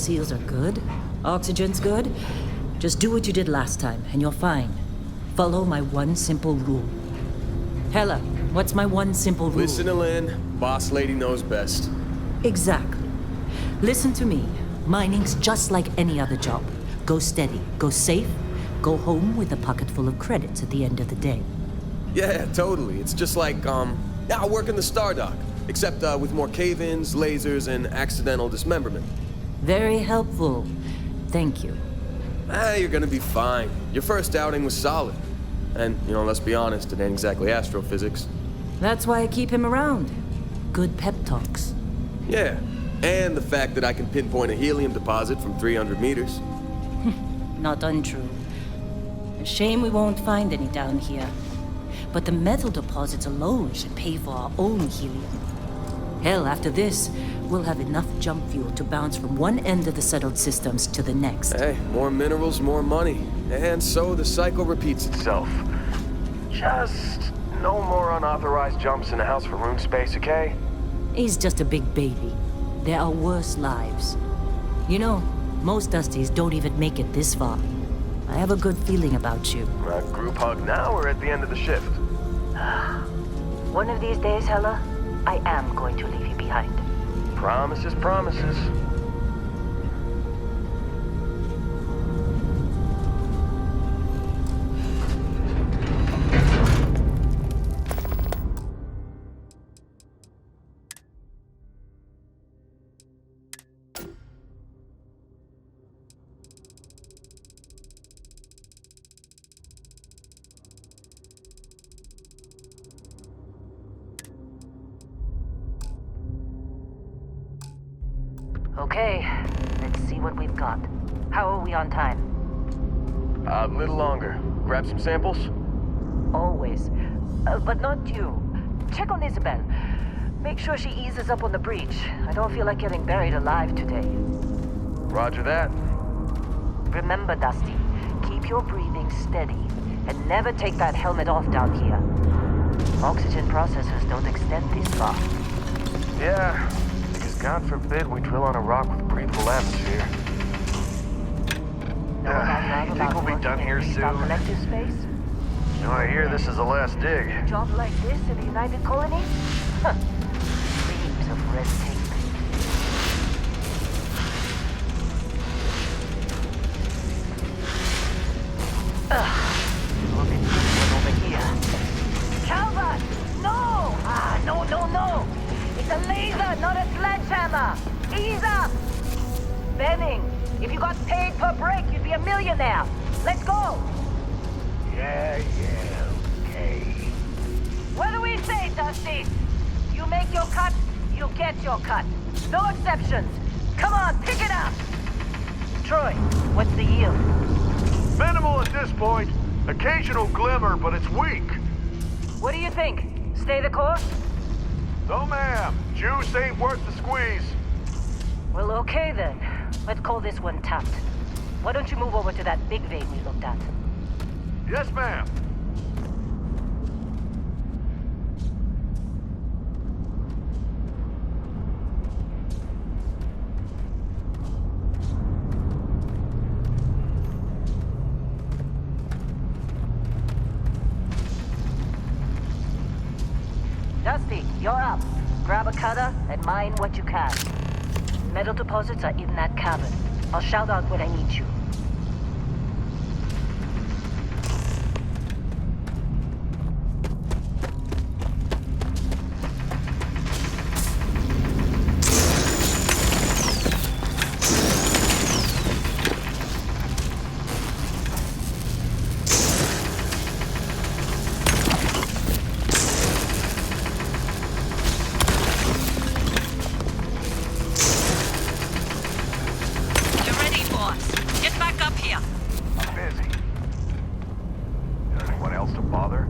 seals are good, oxygen's good, just do what you did last time, and you're fine. Follow my one simple rule. Hella, what's my one simple rule? Listen to Lynn. Boss lady knows best. Exactly. Listen to me. Mining's just like any other job. Go steady, go safe, go home with a pocket full of credits at the end of the day. Yeah, totally. It's just like, I work in the Star Dock. Except with more cave-ins, lasers, and accidental dismemberment. Very helpful. Thank you. You're gonna be fine. Your first outing was solid. And, let's be honest, it ain't exactly astrophysics. That's why I keep him around. Good pep talks. Yeah, and the fact that I can pinpoint a helium deposit from 300 meters. Not untrue. A shame we won't find any down here. But the metal deposits alone should pay for our own helium. Hell, after this, we'll have enough jump fuel to bounce from one end of the settled systems to the next. Hey, more minerals, more money. And so the cycle repeats itself. Just no more unauthorized jumps in the house for room space, okay? He's just a big baby. There are worse lives. Most Dusties don't even make it this far. I have a good feeling about you. Group hug now or at the end of the shift? One of these days, Hella, I am going to leave you behind. Promises, promises. Okay, let's see what we've got. How are we on time? A little longer. Grab some samples? Always. But not you. Check on Isabel. Make sure she eases up on the breach. I don't feel like getting buried alive today. Roger that. Remember, Dusty, keep your breathing steady and never take that helmet off down here. Oxygen processors don't extend this far. Yeah, because God forbid we drill on a rock with breathable atmosphere. You think we'll be done here soon? Collective space? I hear this is the last dig. A job like this in the United Colonies? Huh. Dreams of red tape. Look at this one over here. Calvert! No! No! It's a laser, not a sledgehammer! Ease up! Benning, if you got paid per break, you'd be a millionaire. Let's go! Yeah, okay. What do we say, Dusty? You make your cut, you get your cut. No exceptions. Come on, pick it up! Troy, what's the yield? Minimal at this point. Occasional glimmer, but it's weak. What do you think? Stay the course? No, ma'am. Juice ain't worth the squeeze. Well, okay then. Let's call this one tapped. Why don't you move over to that big vein we looked at? Yes, ma'am. Dusty, you're up. Grab a cutter and mine what you can. Metal deposits are in that cavern. I'll shout out when I need you. I'm busy. Is there anyone else to bother?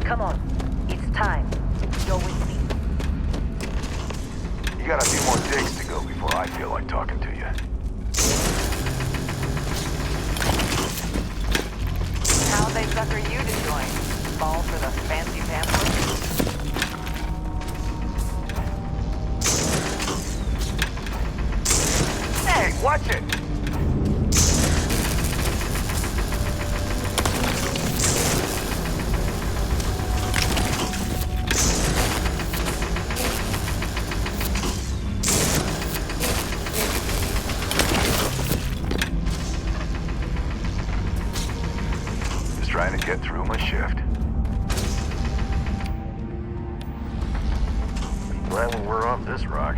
Come on. It's time. You're with me. You got a few more digs to go before I feel like talking to you. How'd they sucker you to join? Fall for the fancy pamphlet? Hey, watch it! Just trying to get through my shift. Glad when we're off this rock.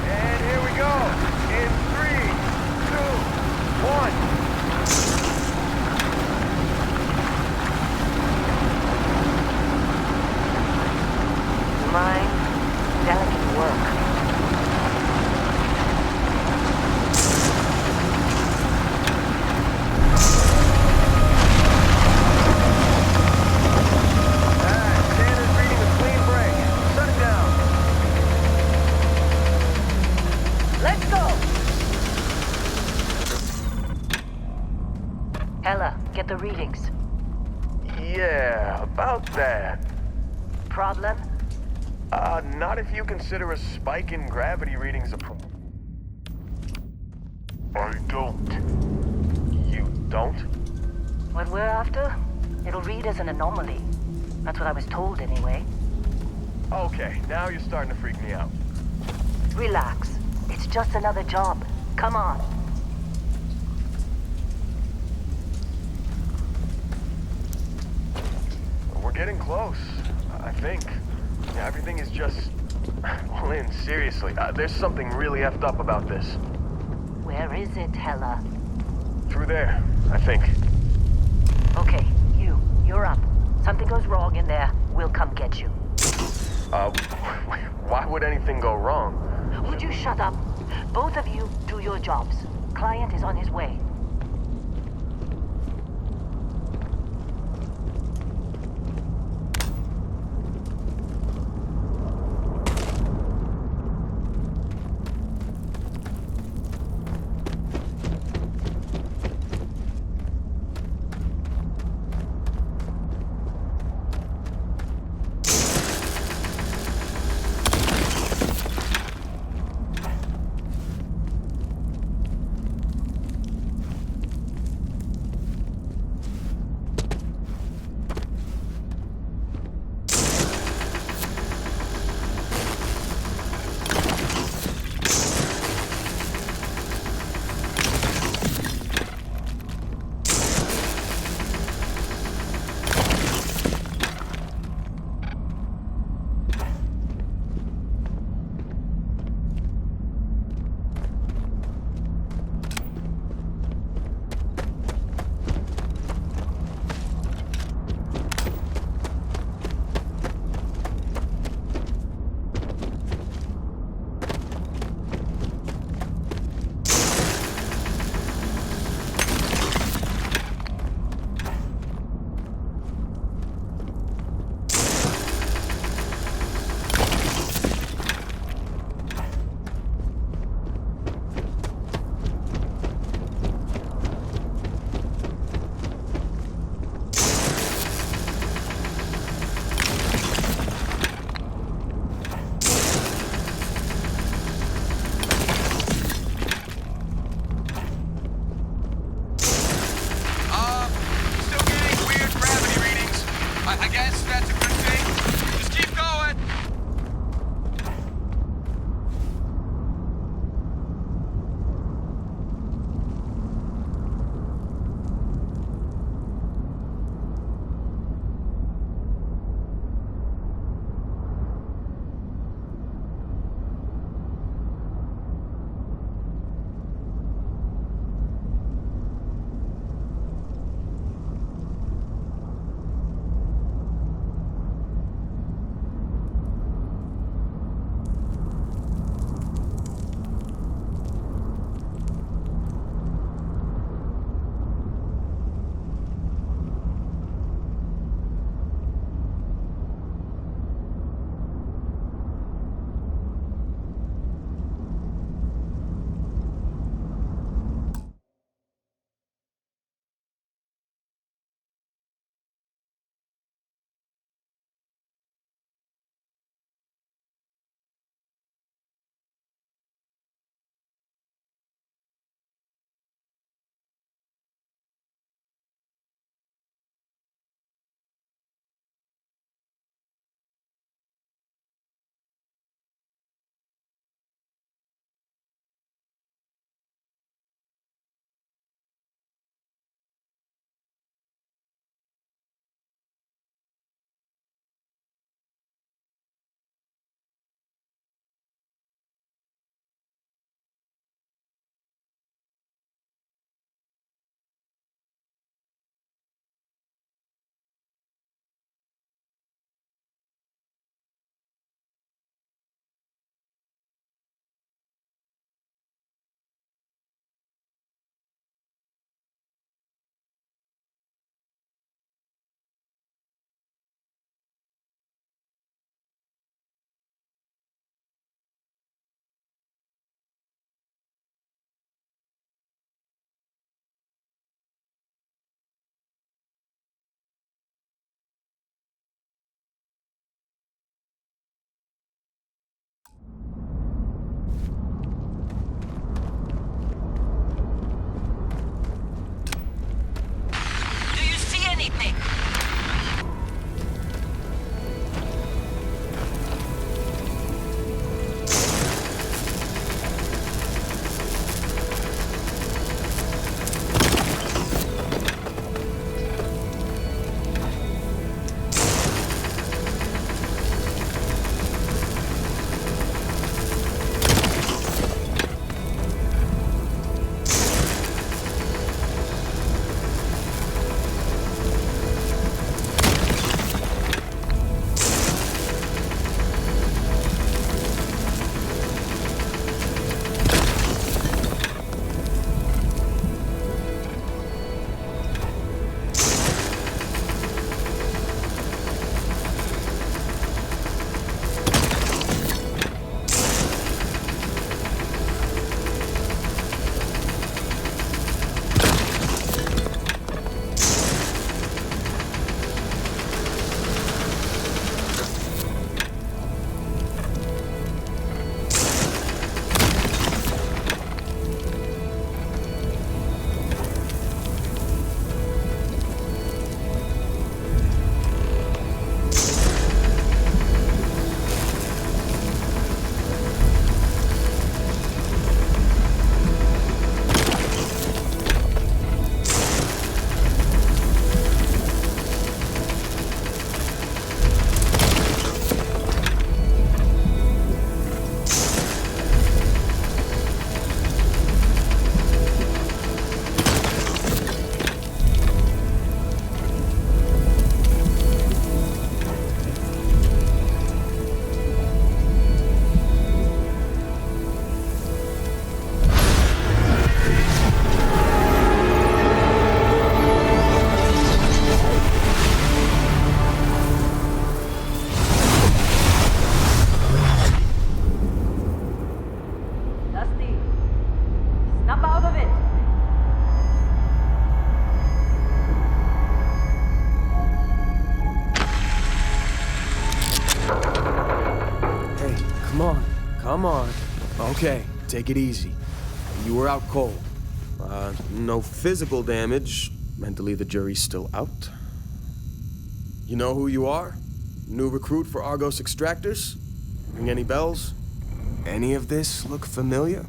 And here we go. In 3, 2, 1. Mine, delicate work. Tanner's reading a clean break. Shut it down. Let's go! Ella, get the readings. Yeah, about that. Problem? Not if you consider a spike in gravity readings a problem. I don't. You don't? What we're after? It'll read as an anomaly. That's what I was told anyway. Okay, now you're starting to freak me out. Relax. It's just another job. Come on. We're getting close, I think. Yeah, everything is just... Well, Lynn, seriously, there's something really effed up about this. Where is it, Hella? Through there, I think. Okay, you're up. Something goes wrong in there, we'll come get you. Why would anything go wrong? Would you shut up? Both of you do your jobs. Client is on his way. Okay, take it easy. You were out cold. No physical damage. Mentally, the jury's still out. You know who you are? New recruit for Argos Extractors? Ring any bells? Any of this look familiar?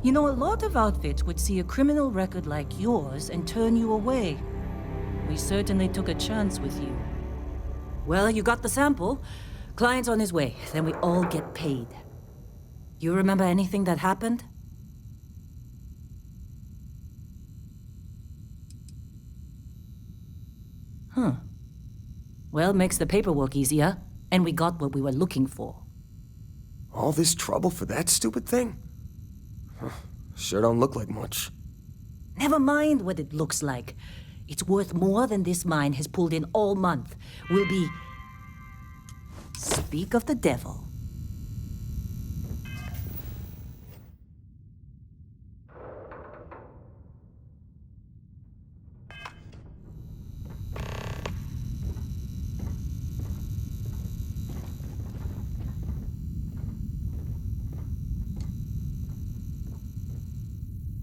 You know, a lot of outfits would see a criminal record like yours and turn you away. We certainly took a chance with you. Well, you got the sample. Client's on his way, then we all get paid. You remember anything that happened? Huh. Well, makes the paperwork easier, and we got what we were looking for. All this trouble for that stupid thing? Huh. Sure don't look like much. Never mind what it looks like. It's worth more than this mine has pulled in all month. We'll be... Speak of the devil.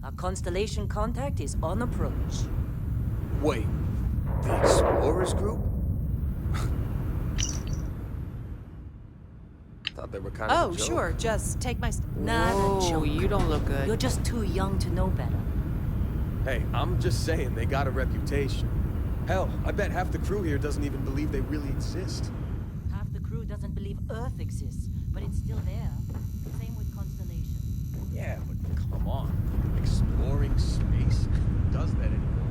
Our Constellation contact is on approach. Wait, the Explorers group? Thought they were kind of Oh, a joke. sure. Just take my... Not a joke. you don't look good. You're just too young to know better. Hey, I'm just saying they got a reputation. Hell, I bet half the crew here doesn't even believe they really exist. Half the crew doesn't believe Earth exists, but it's still there. Same with Constellation. Yeah, but come on. Exploring space? Who does that anymore?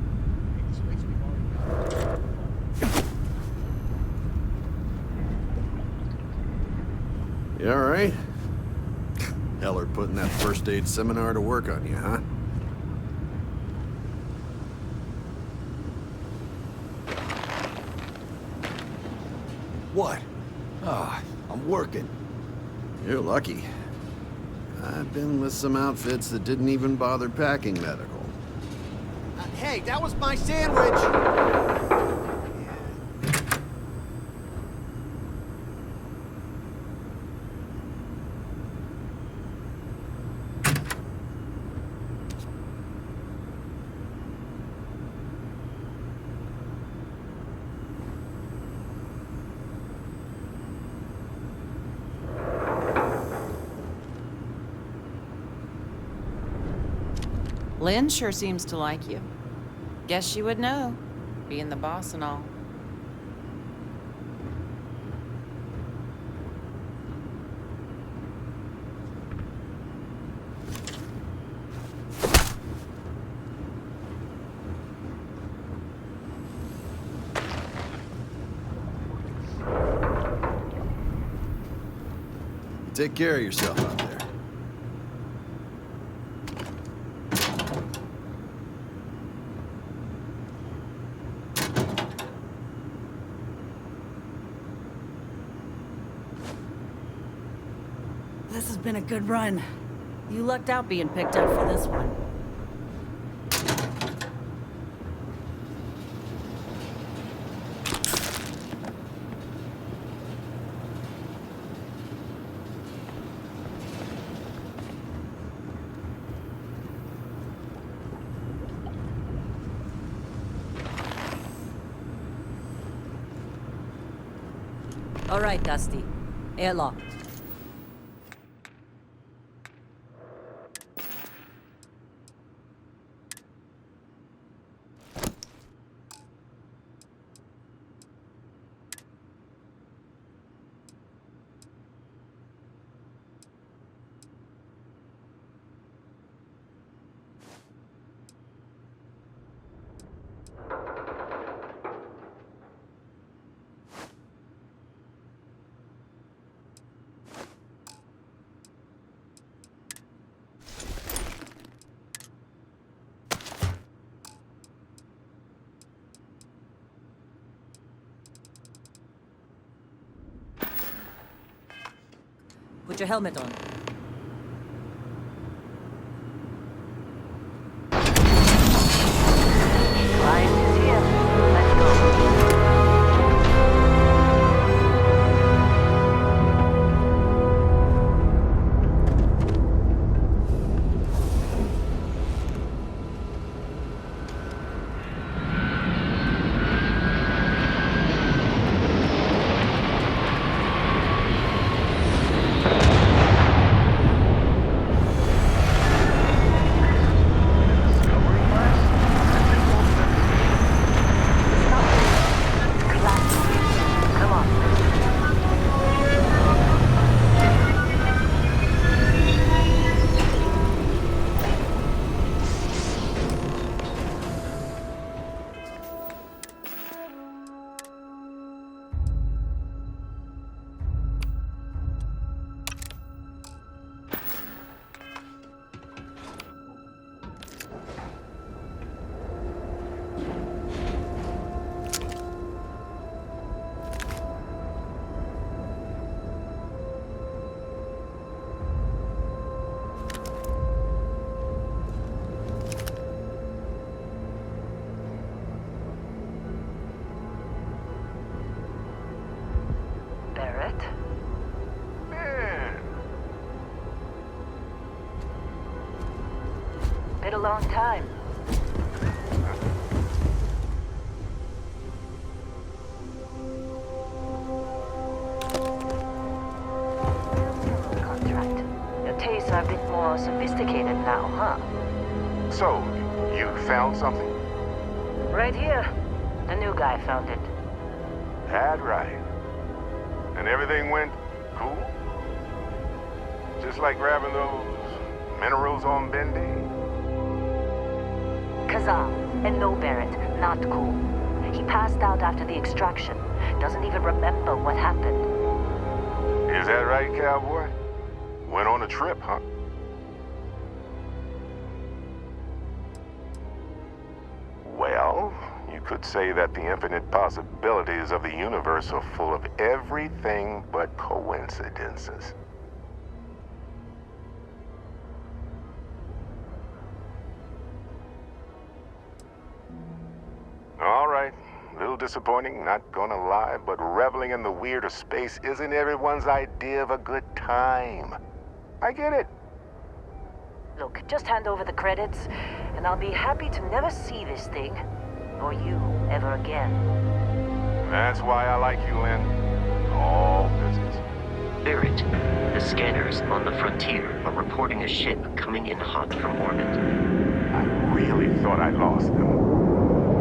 Maybe space we've already got. You alright? Heller putting that first aid seminar to work on you, huh? What? Ah, I'm working. You're lucky. I've been with some outfits that didn't even bother packing medical. Hey, that was my sandwich! Lynn sure seems to like you. Guess she would know, being the boss and all. Take care of yourself out there. This has been a good run. You lucked out being picked up for this one. All right, Dusty. Airlock. Put your helmet on. Client is here. Let's go. long time. Contract. Your tastes are a bit more sophisticated now, huh? So, you found something? Right here. The new guy found it. That's right. And everything went cool? Just like grabbing those minerals on Bendy? Kazal, and no Barrett, not cool. He passed out after the extraction. Doesn't even remember what happened. Is that right, cowboy? Went on a trip, huh? Well, you could say that the infinite possibilities of the universe are full of everything but coincidences. All right. A little disappointing, not gonna lie, but reveling in the weird of space isn't everyone's idea of a good time. I get it. Look, just hand over the credits, and I'll be happy to never see this thing, or you, ever again. That's why I like you, Lynn. All business. Barrett, the scanners on the frontier are reporting a ship coming in hot from orbit. I really thought I lost them.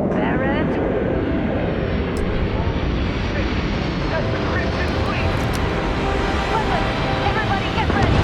Barrett? That's the Crimson Fleet! Listen, everybody get ready!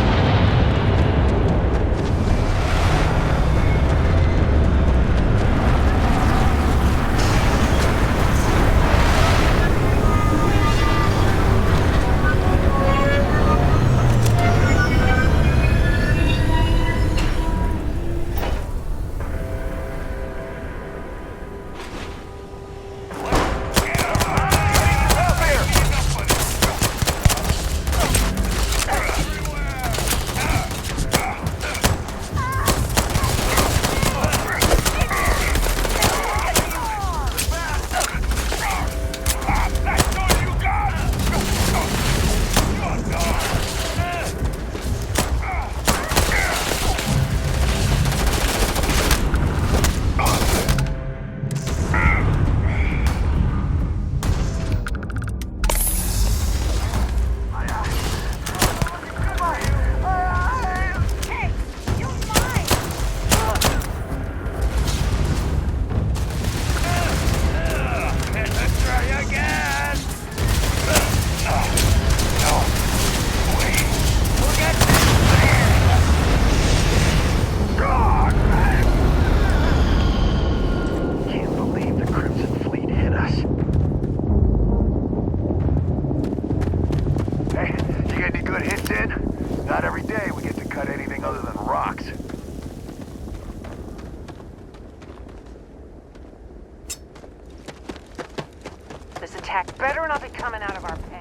This attack better not be coming out of our pay.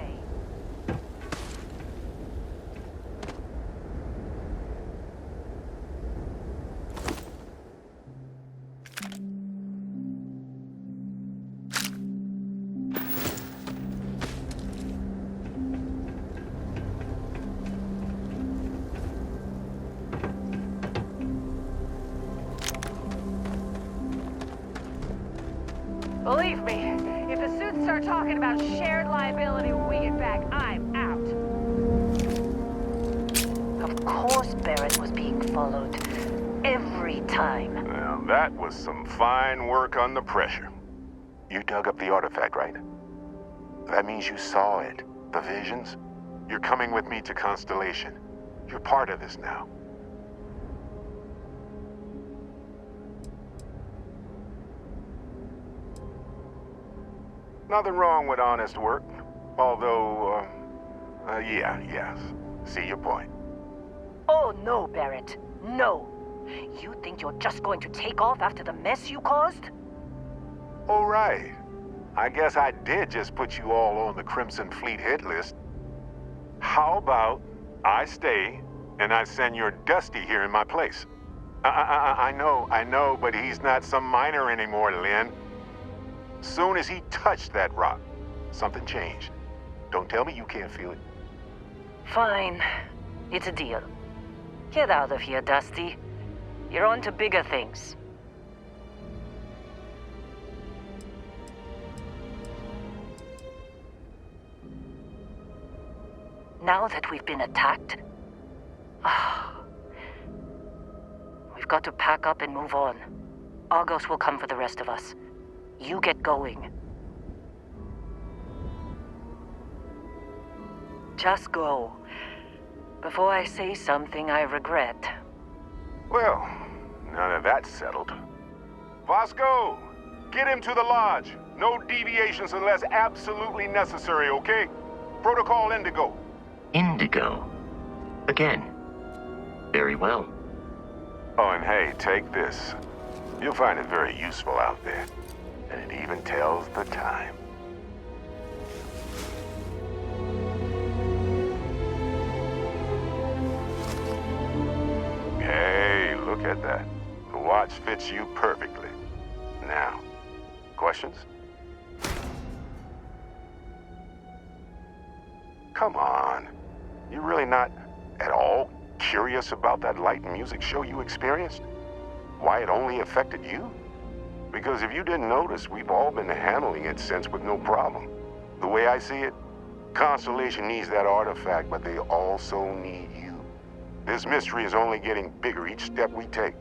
Believe me, if the suits start talking about shared liability when we get back, I'm out. Of course Barrett was being followed. Every time. Well, that was some fine work under pressure. You dug up the artifact, right? That means you saw it. The visions? You're coming with me to Constellation. You're part of this now. Nothing wrong with honest work. Although, yes. See your point. Oh, no, Barrett. No. You think you're just going to take off after the mess you caused? Oh, right. I guess I did just put you all on the Crimson Fleet hit list. How about I stay and I send your Dusty here in my place? I know, but he's not some miner anymore, Lynn. Soon as he touched that rock, something changed. Don't tell me you can't feel it. Fine. It's a deal. Get out of here, Dusty. You're on to bigger things. Now that we've been attacked, we've got to pack up and move on. Argos will come for the rest of us. You get going. Just go. Before I say something I regret. Well, now that that's settled. Vasco, get him to the lodge. No deviations unless absolutely necessary, okay? Protocol Indigo. Indigo. Again. Very well. Oh, and hey, take this. You'll find it very useful out there. And it even tells the time. Hey, look at that. The watch fits you perfectly. Now, questions? Come on. You really not at all curious about that light and music show you experienced? Why it only affected you? Because if you didn't notice, we've all been handling it since with no problem. The way I see it, Constellation needs that artifact, but they also need you. This mystery is only getting bigger each step we take.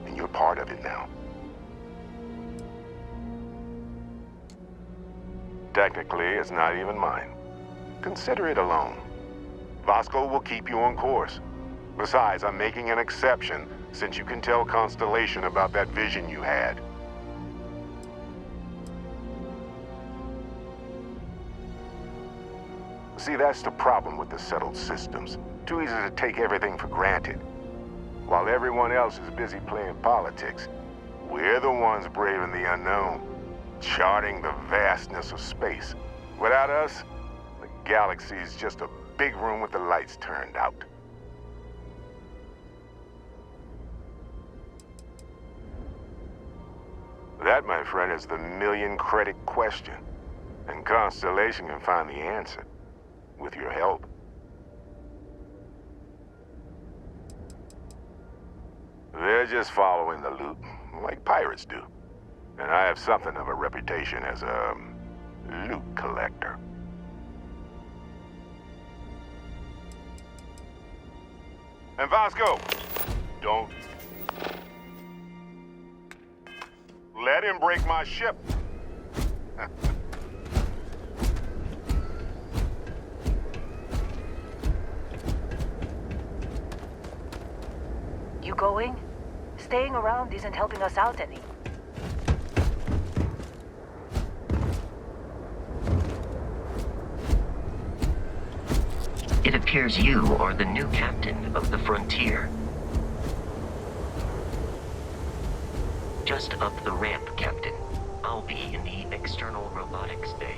And you're part of it now. Technically, it's not even mine. Consider it a loan. Vasco will keep you on course. Besides, I'm making an exception since you can tell Constellation about that vision you had. See, that's the problem with the settled systems. Too easy to take everything for granted. While everyone else is busy playing politics, we're the ones braving the unknown, charting the vastness of space. Without us, the galaxy is just a big room with the lights turned out. That, my friend, is the million-credit question. And Constellation can find the answer. With your help. They're just following the loot, like pirates do. And I have something of a reputation as a loot collector. And Vasco, don't let him break my ship. You going? Staying around isn't helping us out any. It appears you are the new captain of the Frontier. Just up the ramp, Captain. I'll be in the external robotics bay.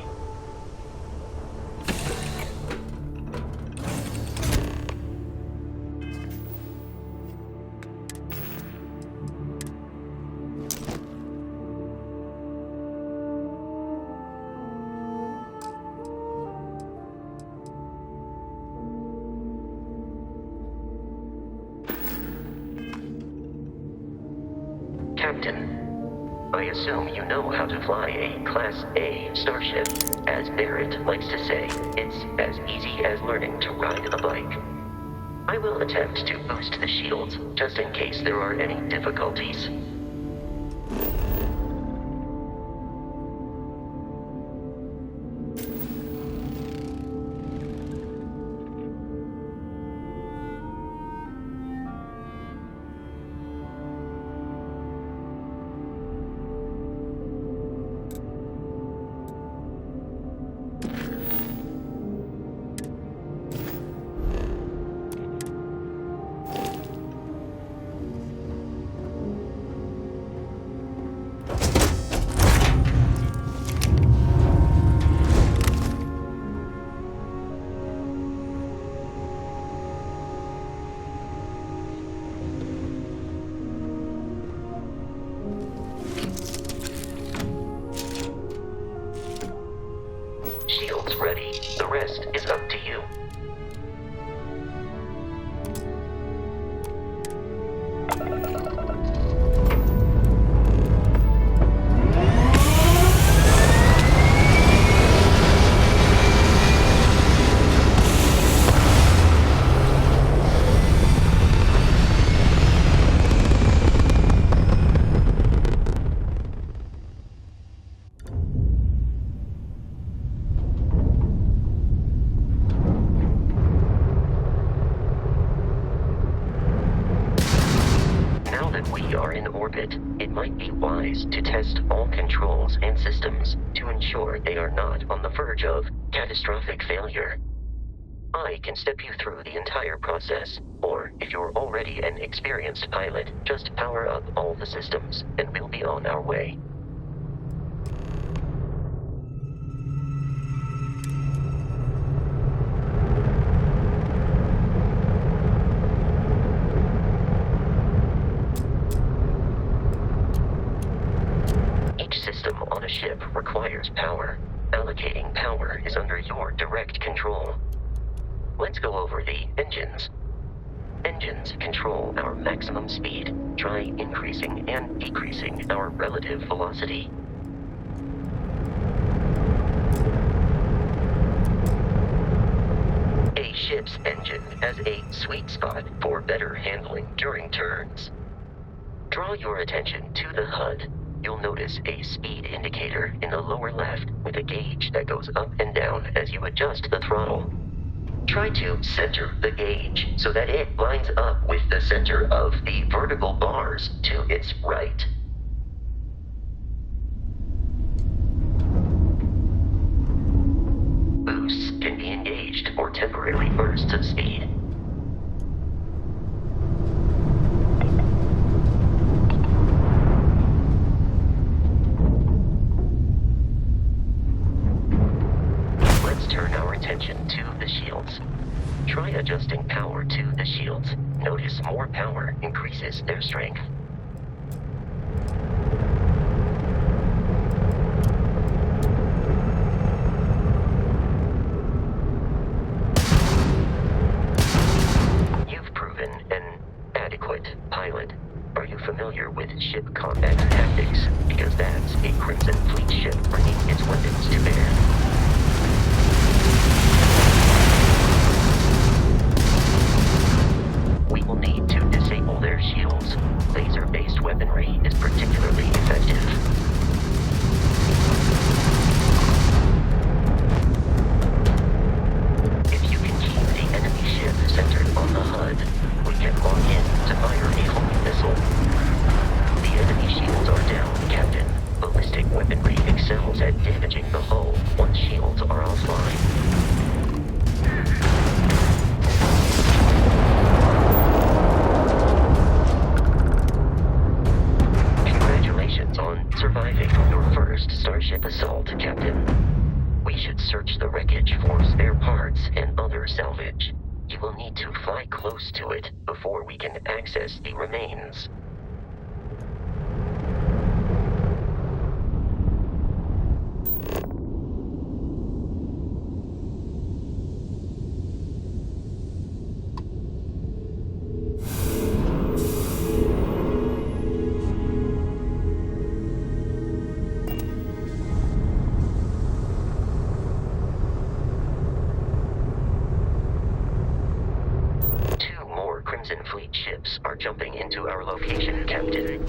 Captain, I assume you know how to fly a Class A starship. As Barrett likes to say, it's as easy as learning to ride a bike. I will attempt to boost the shields, just in case there are any difficulties. we are in orbit, it might be wise to test all controls and systems to ensure they are not on the verge of catastrophic failure. I can step you through the entire process, or if you're already an experienced pilot, just power up all the systems, and we'll be on our way. Each system on a ship requires power. Allocating power is under your direct control. Let's go over the engines. Engines control our maximum speed. Try increasing and decreasing our relative velocity. A ship's engine has a sweet spot for better handling during turns. Draw your attention to the HUD. You'll notice a speed indicator in the lower left with a gauge that goes up and down as you adjust the throttle. Try to center the gauge so that it lines up with the center of the vertical bars to its right. Boosts can be engaged for temporary bursts of speed. Let's turn our attention to the shields. Try adjusting power to the shields. Notice more power increases their strength. You've proven an adequate pilot. Are you familiar with ship combat tactics? Because that's a Crimson Fleet ship bringing its weapons to bear. We will need to disable their shields. Laser-based weaponry is particularly effective. If you can keep the enemy ship centered on the HUD, we can lock in to fire a homing missile. The enemy shields are down, Captain. Ballistic weaponry excels at damaging the hull once shields are offline. On surviving your first Starship assault, Captain. We should search the wreckage for spare parts and other salvage. You will need to fly close to it before we can access the remains. Crimson Fleet ships are jumping into our location, Captain.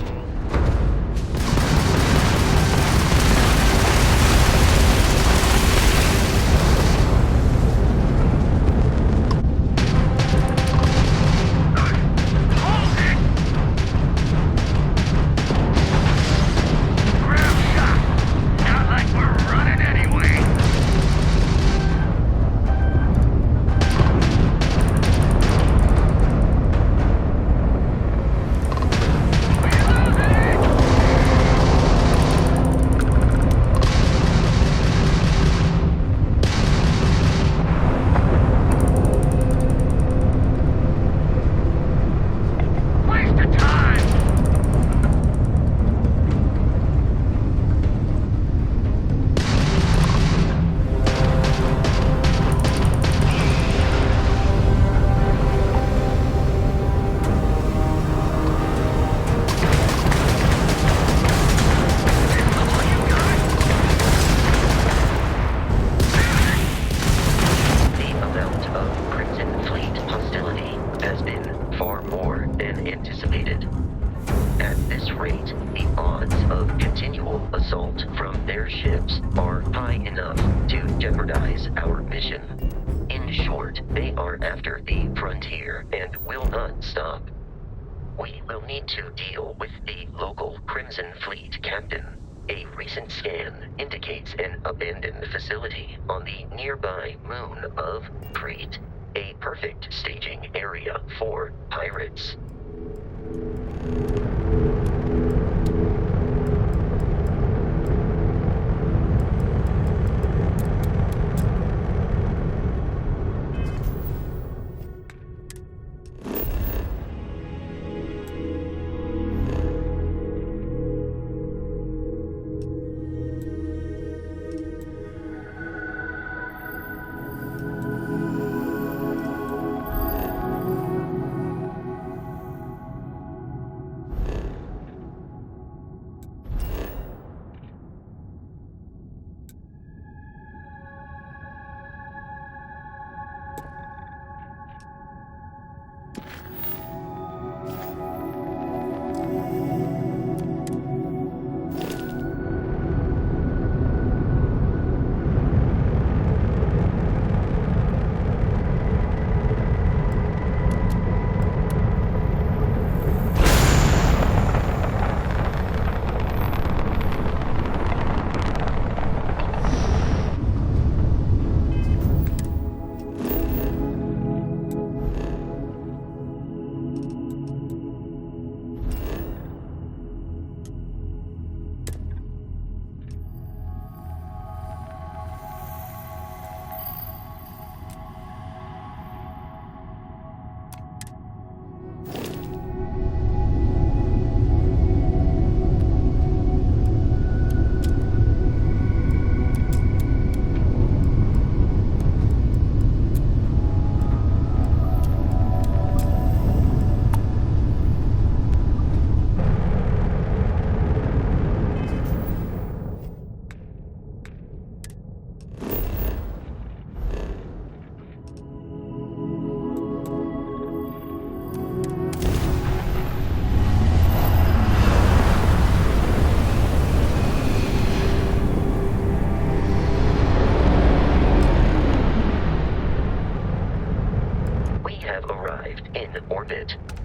We will need to deal with the local Crimson Fleet captain. A recent scan indicates an abandoned facility on the nearby moon of Crete, a perfect staging area for pirates.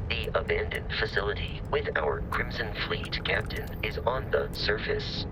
The abandoned facility with our Crimson Fleet captain is on the surface.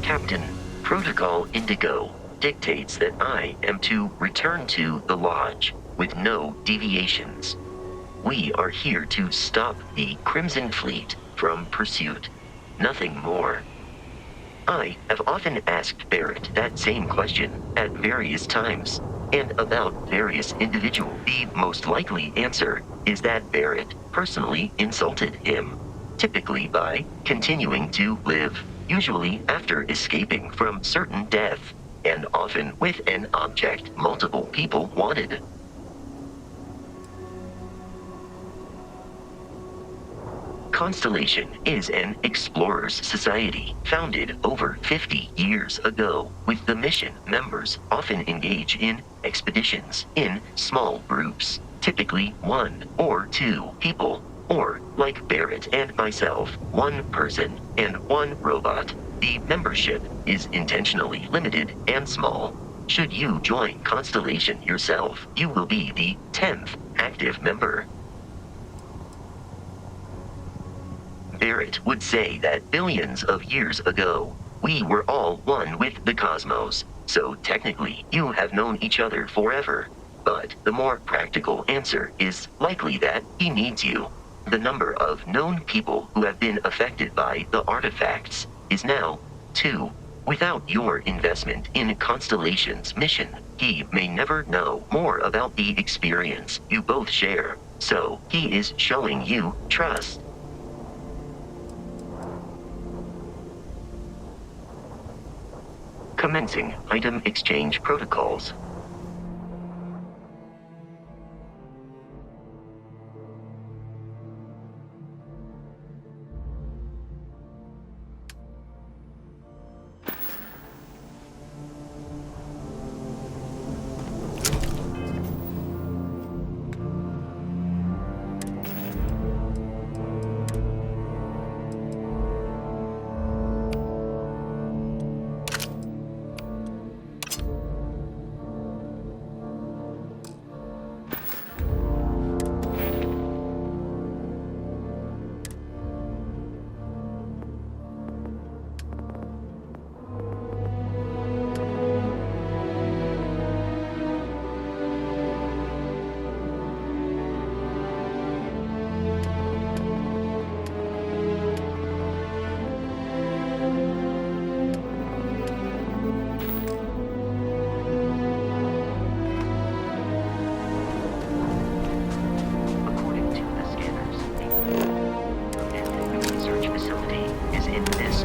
Captain, Protocol Indigo dictates that I am to return to the Lodge with no deviations. We are here to stop the Crimson Fleet from pursuit. Nothing more. I have often asked Barrett that same question at various times, and about various individuals. The most likely answer is that Barrett personally insulted him, typically by continuing to live, usually after escaping from certain death, and often with an object multiple people wanted. Constellation is an explorers society founded over 50 years ago, with the mission members often engage in expeditions in small groups, typically 1 or 2 people, or, like Barrett and myself, 1 person and 1 robot. The membership is intentionally limited and small. Should you join Constellation yourself, you will be the 10th active member. Barrett would say that billions of years ago, we were all one with the cosmos, so technically you have known each other forever. But the more practical answer is likely that he needs you. The number of known people who have been affected by the artifacts is now 2. Without your investment in Constellation's mission, he may never know more about the experience you both share, so he is showing you trust. Commencing item exchange protocols.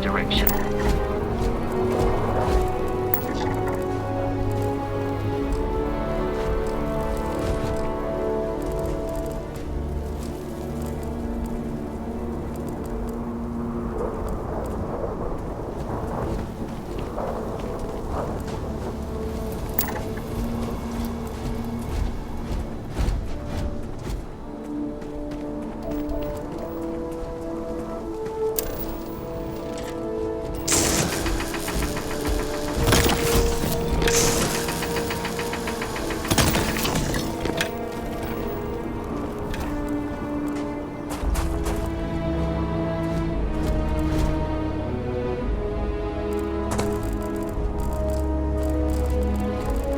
Direction.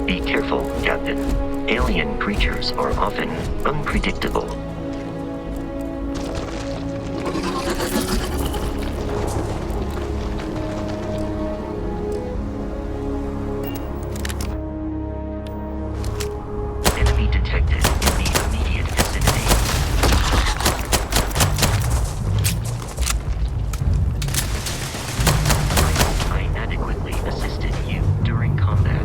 Be careful, Captain. Alien creatures are often unpredictable. Enemy detected in the immediate vicinity. I adequately assisted you during combat.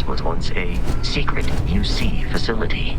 was once a secret UC facility.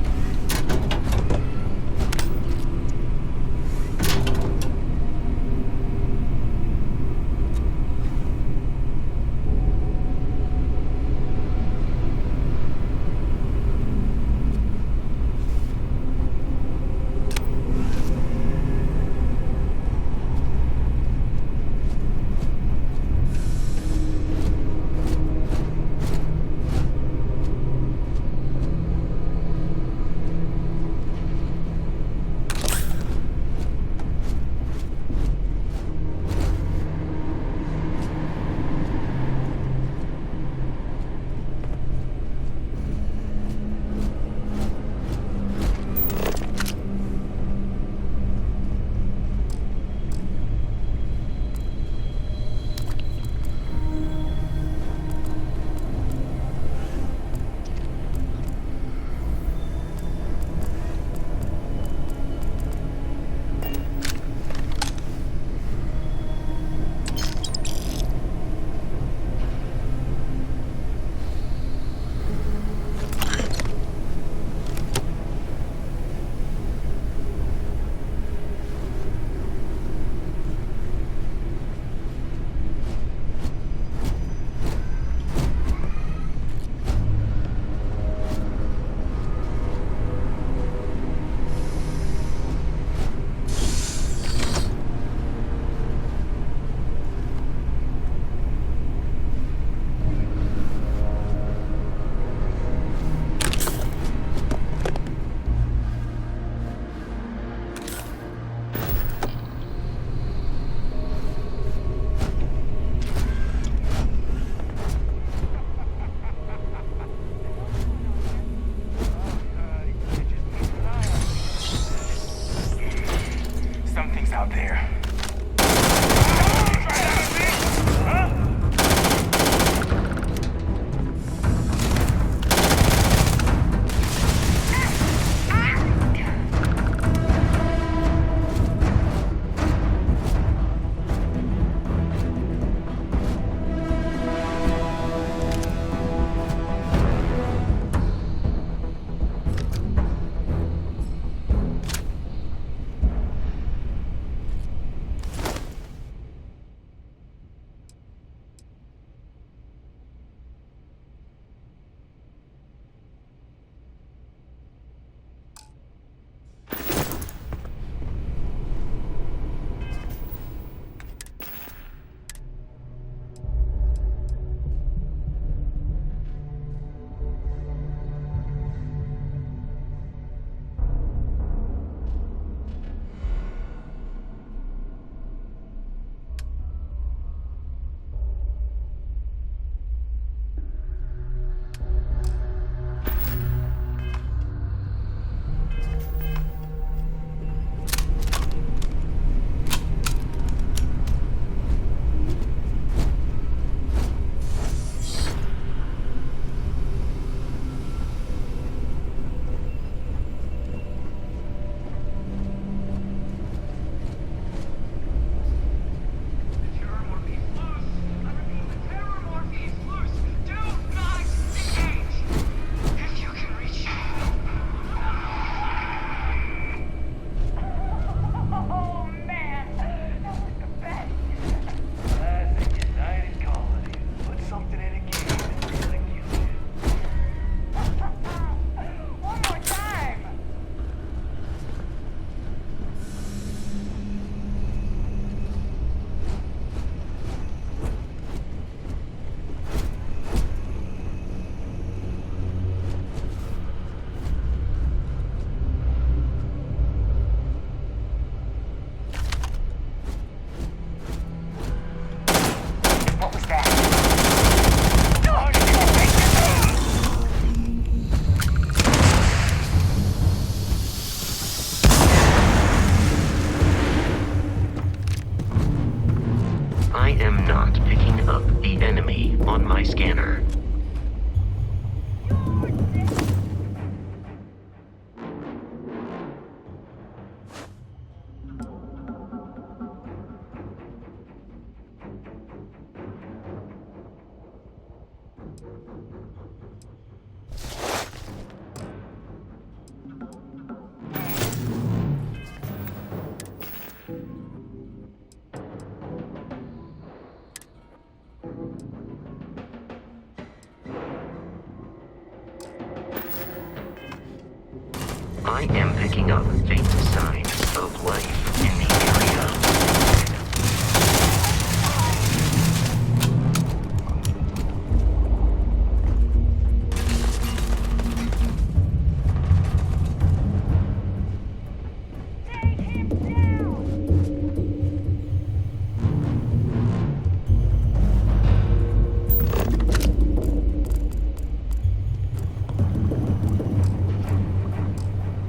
I am picking up faint signs of life in the area.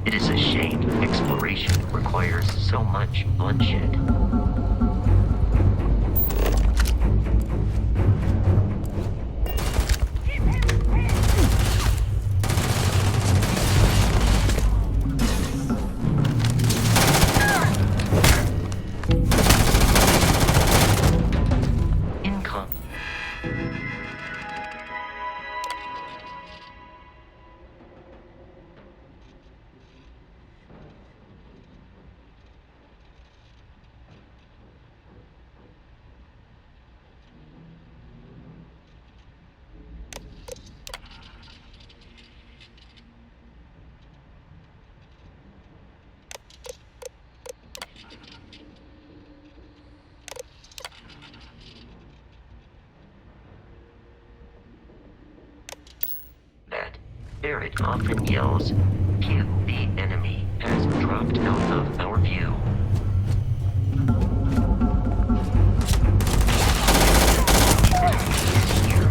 It is a shame exploration requires so much bloodshed. Income. That Barrett often yells, "Q, the enemy has dropped out of our view." The enemy is here.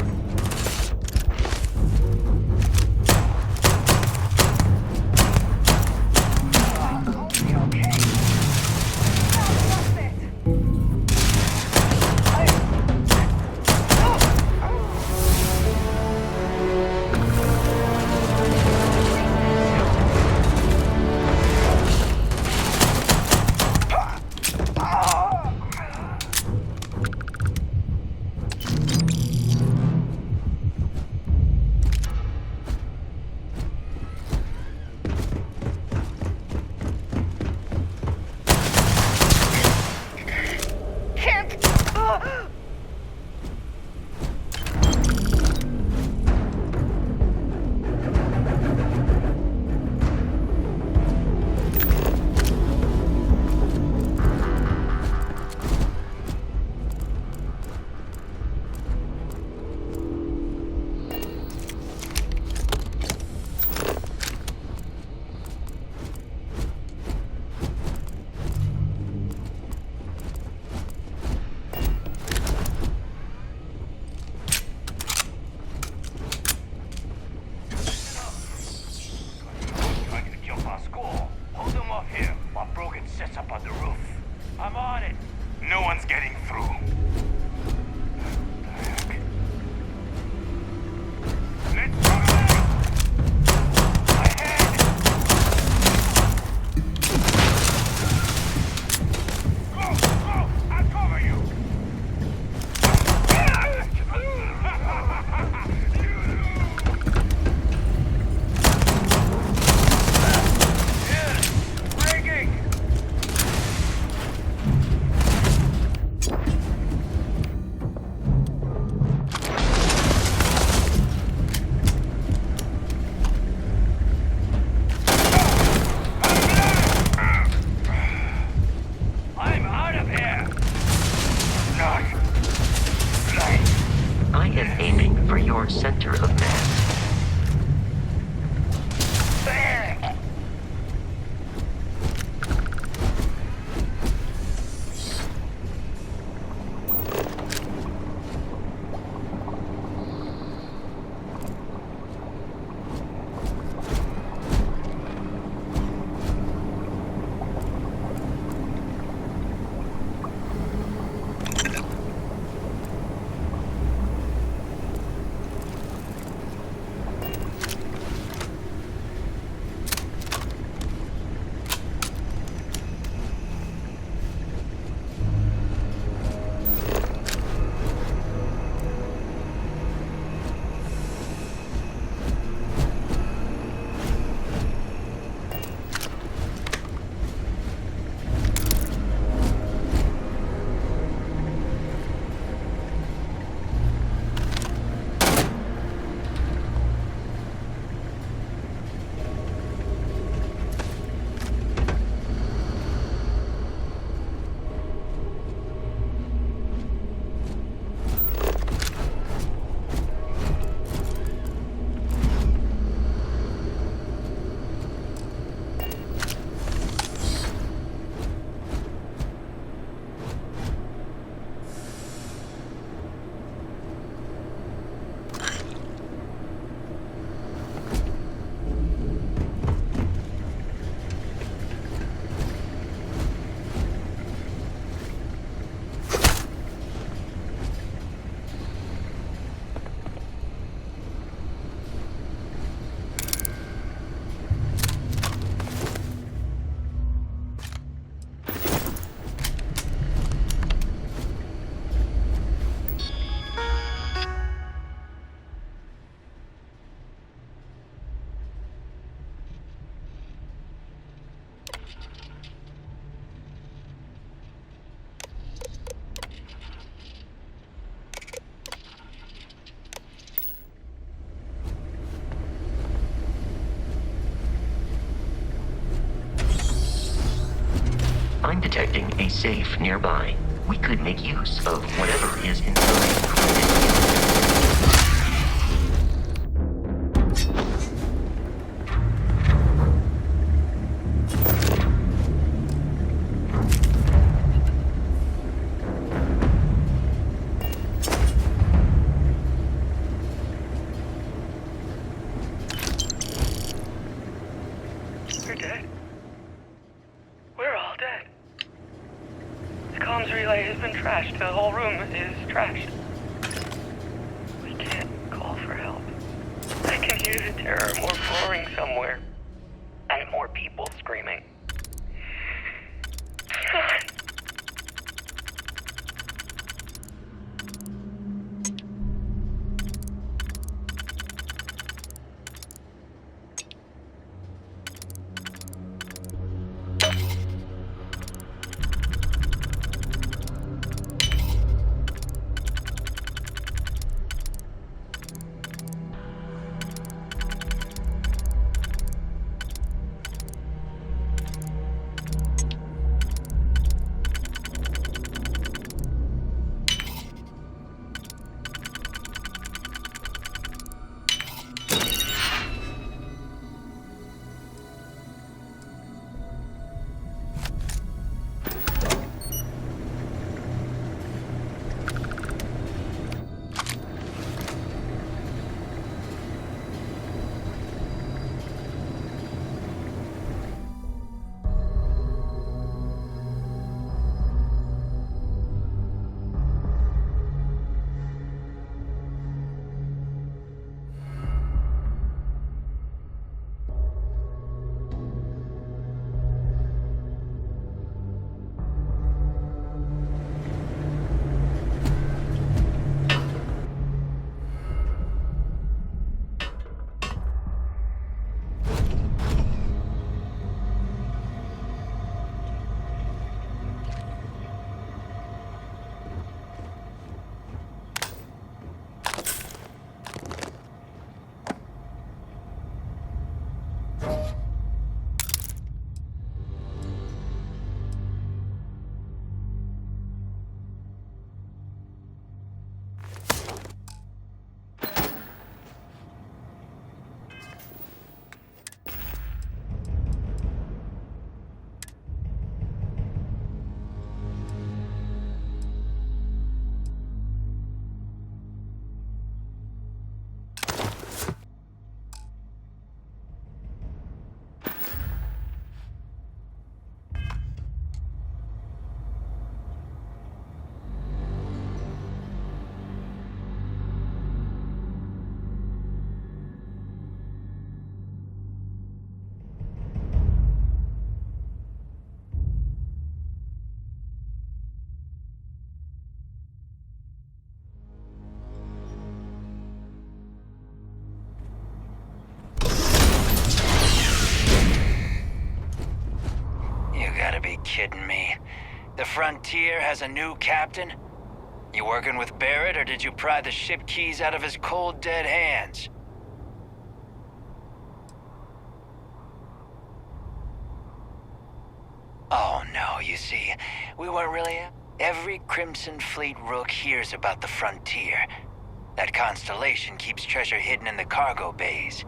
detecting a safe nearby. We could make use of whatever is inside. We're dead. We're all dead. The comms relay has been trashed. The whole room is trashed. We can't call for help. I can hear the terror more roaring somewhere. And more people screaming. God. Kidding me. The Frontier has a new captain? You working with Barrett, or did you pry the ship keys out of his cold, dead hands? Oh no, you see, we weren't really... Every Crimson Fleet rook hears about the Frontier. That constellation keeps treasure hidden in the cargo bays.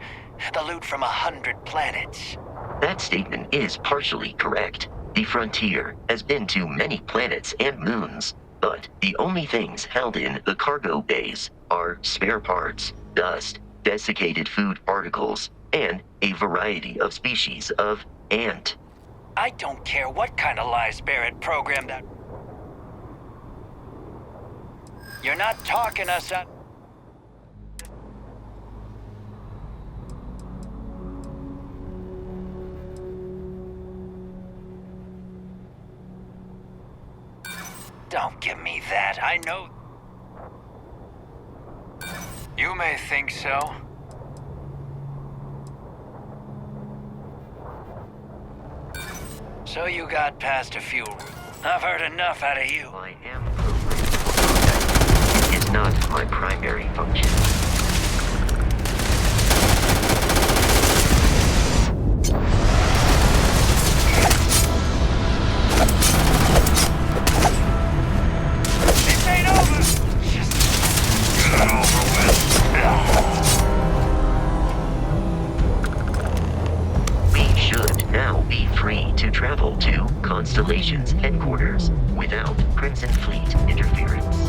The loot from 100 planets. That statement is partially correct. The Frontier has been to many planets and moons, but the only things held in the cargo bays are spare parts, dust, desiccated food particles, and a variety of species of ant. I don't care what kind of lies Barrett programmed that. You're not talking us up. Don't give me that. I know. You may think so. So you got past a few. I've heard enough out of you. I am programmed. It is not my primary function. free to travel to Constellation's headquarters without Crimson Fleet interference.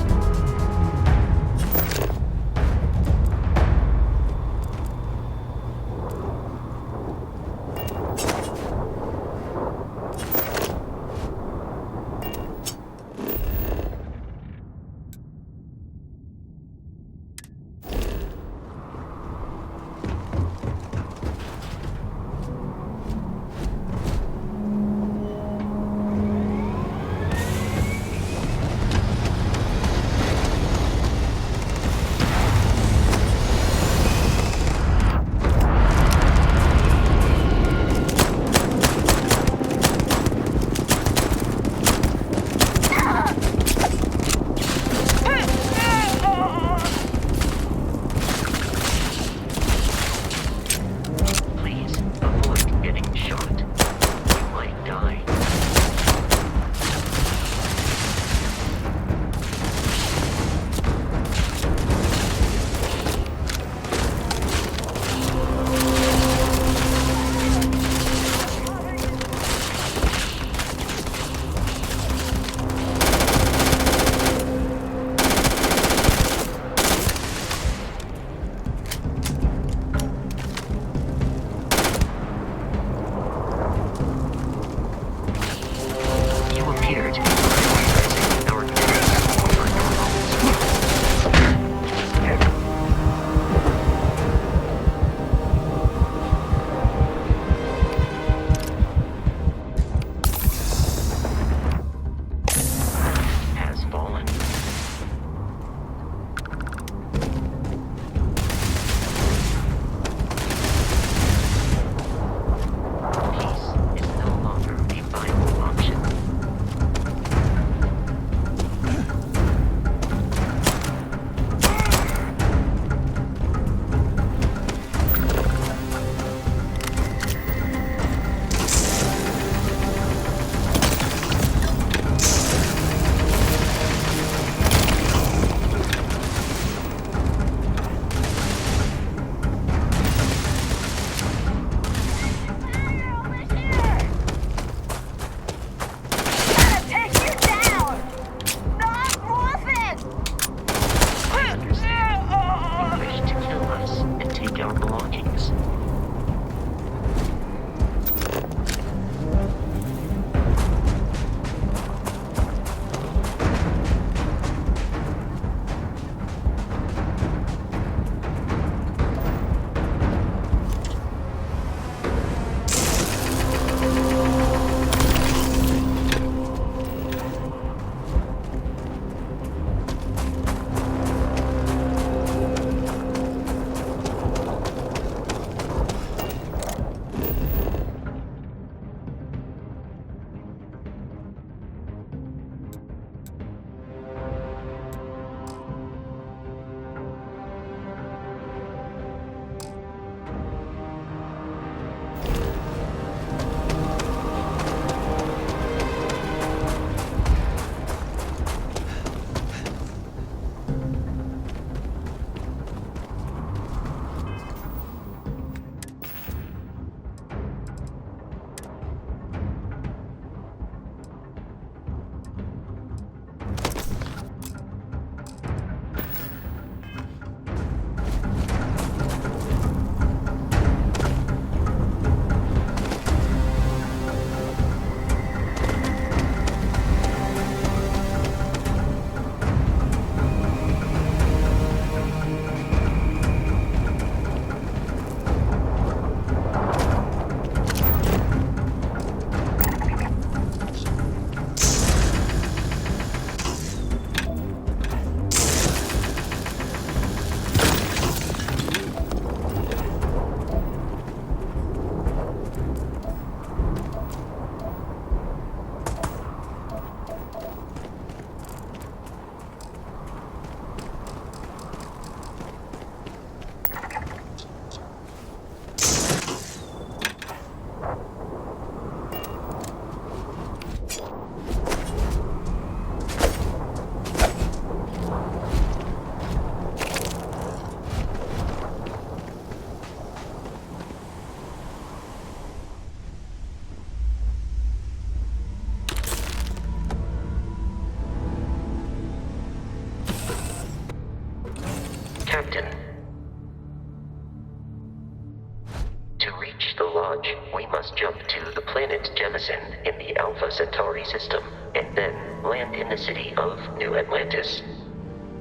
launch, we must jump to the planet Jemison in the Alpha Centauri system, and then land in the city of New Atlantis.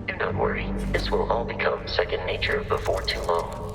Do not worry, this will all become second nature before too long.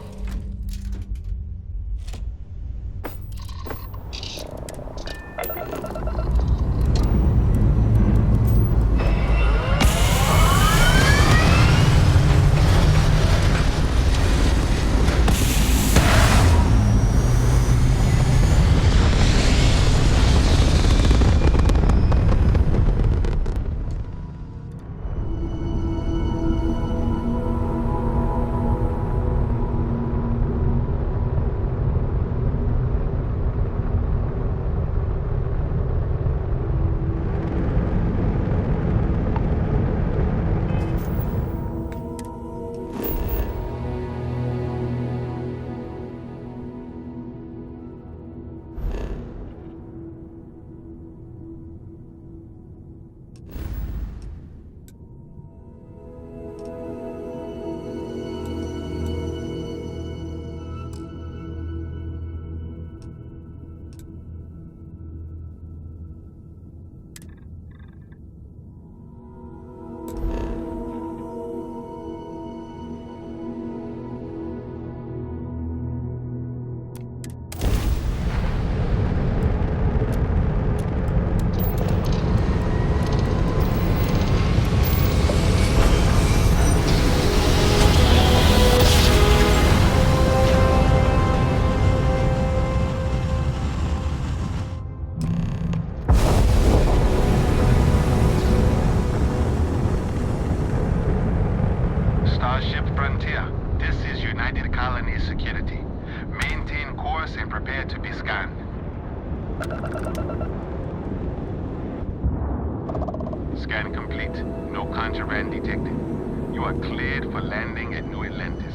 Starship Frontier, this is United Colony Security. Maintain course and prepare to be scanned. Scan complete. No contraband detected. You are cleared for landing at New Atlantis.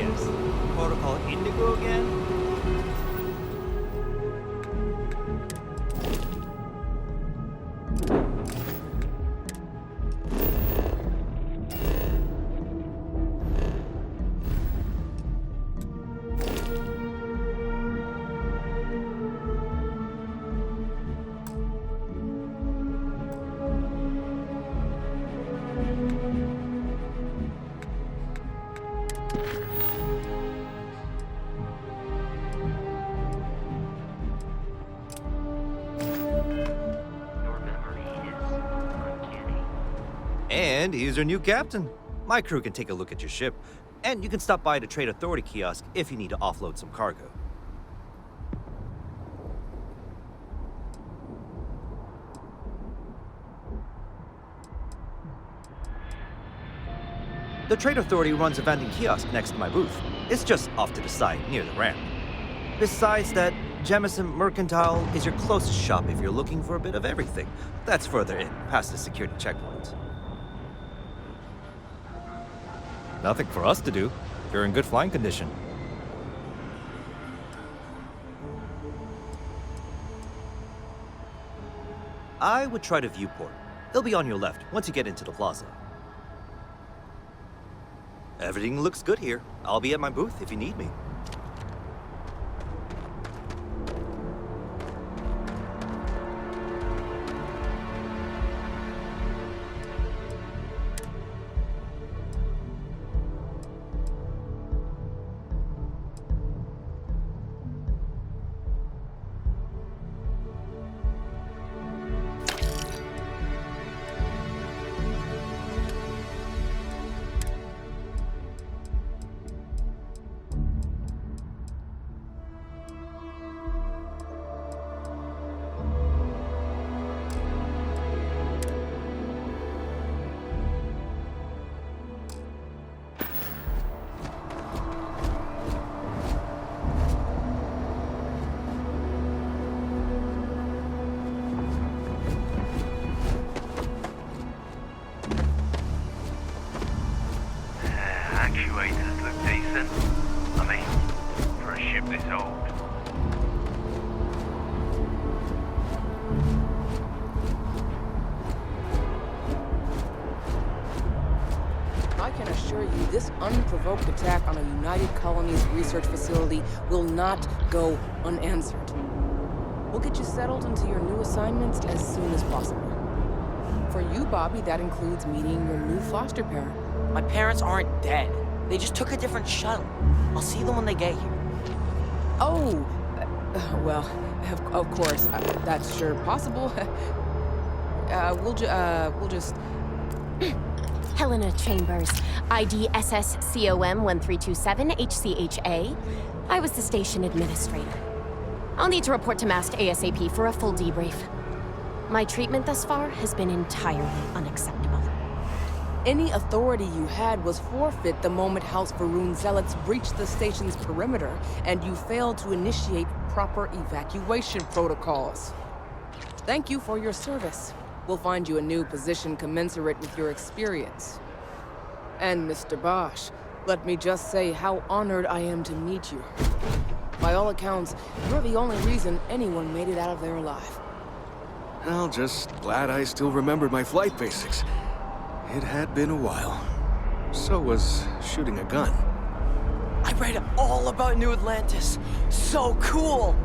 Robins? Protocol Indigo again? And he's your new captain. My crew can take a look at your ship, and you can stop by the Trade Authority kiosk if you need to offload some cargo. The Trade Authority runs a vending kiosk next to my booth. It's just off to the side, near the ramp. Besides that, Jemison Mercantile is your closest shop if you're looking for a bit of everything. That's further in, past the security checkpoint. Nothing for us to do. You're in good flying condition. I would try the viewport. It'll be on your left once you get into the plaza. Everything looks good here. I'll be at my booth if you need me. Actuators look decent. I mean, for a ship this old. I can assure you this unprovoked attack on a United Colonies research facility will not go unanswered. We'll get you settled into your new assignments as soon as possible. For you, Bobby, that includes meeting your new foster parent. My parents aren't dead. They just took a different shuttle. I'll see them when they get here. Oh, well, of course, that's sure possible. We'll just... Helena Chambers, ID SSCOM 1327 HCHA. I was the station administrator. I'll need to report to Mast ASAP for a full debrief. My treatment thus far has been entirely unacceptable. Any authority you had was forfeit the moment House Varun zealots breached the station's perimeter, and you failed to initiate proper evacuation protocols. Thank you for your service. We'll find you a new position commensurate with your experience. And Mr. Bosch, let me just say how honored I am to meet you. By all accounts, you're the only reason anyone made it out of there alive. Well, just glad I still remembered my flight basics. It had been a while. So was shooting a gun. I read all about New Atlantis. So cool!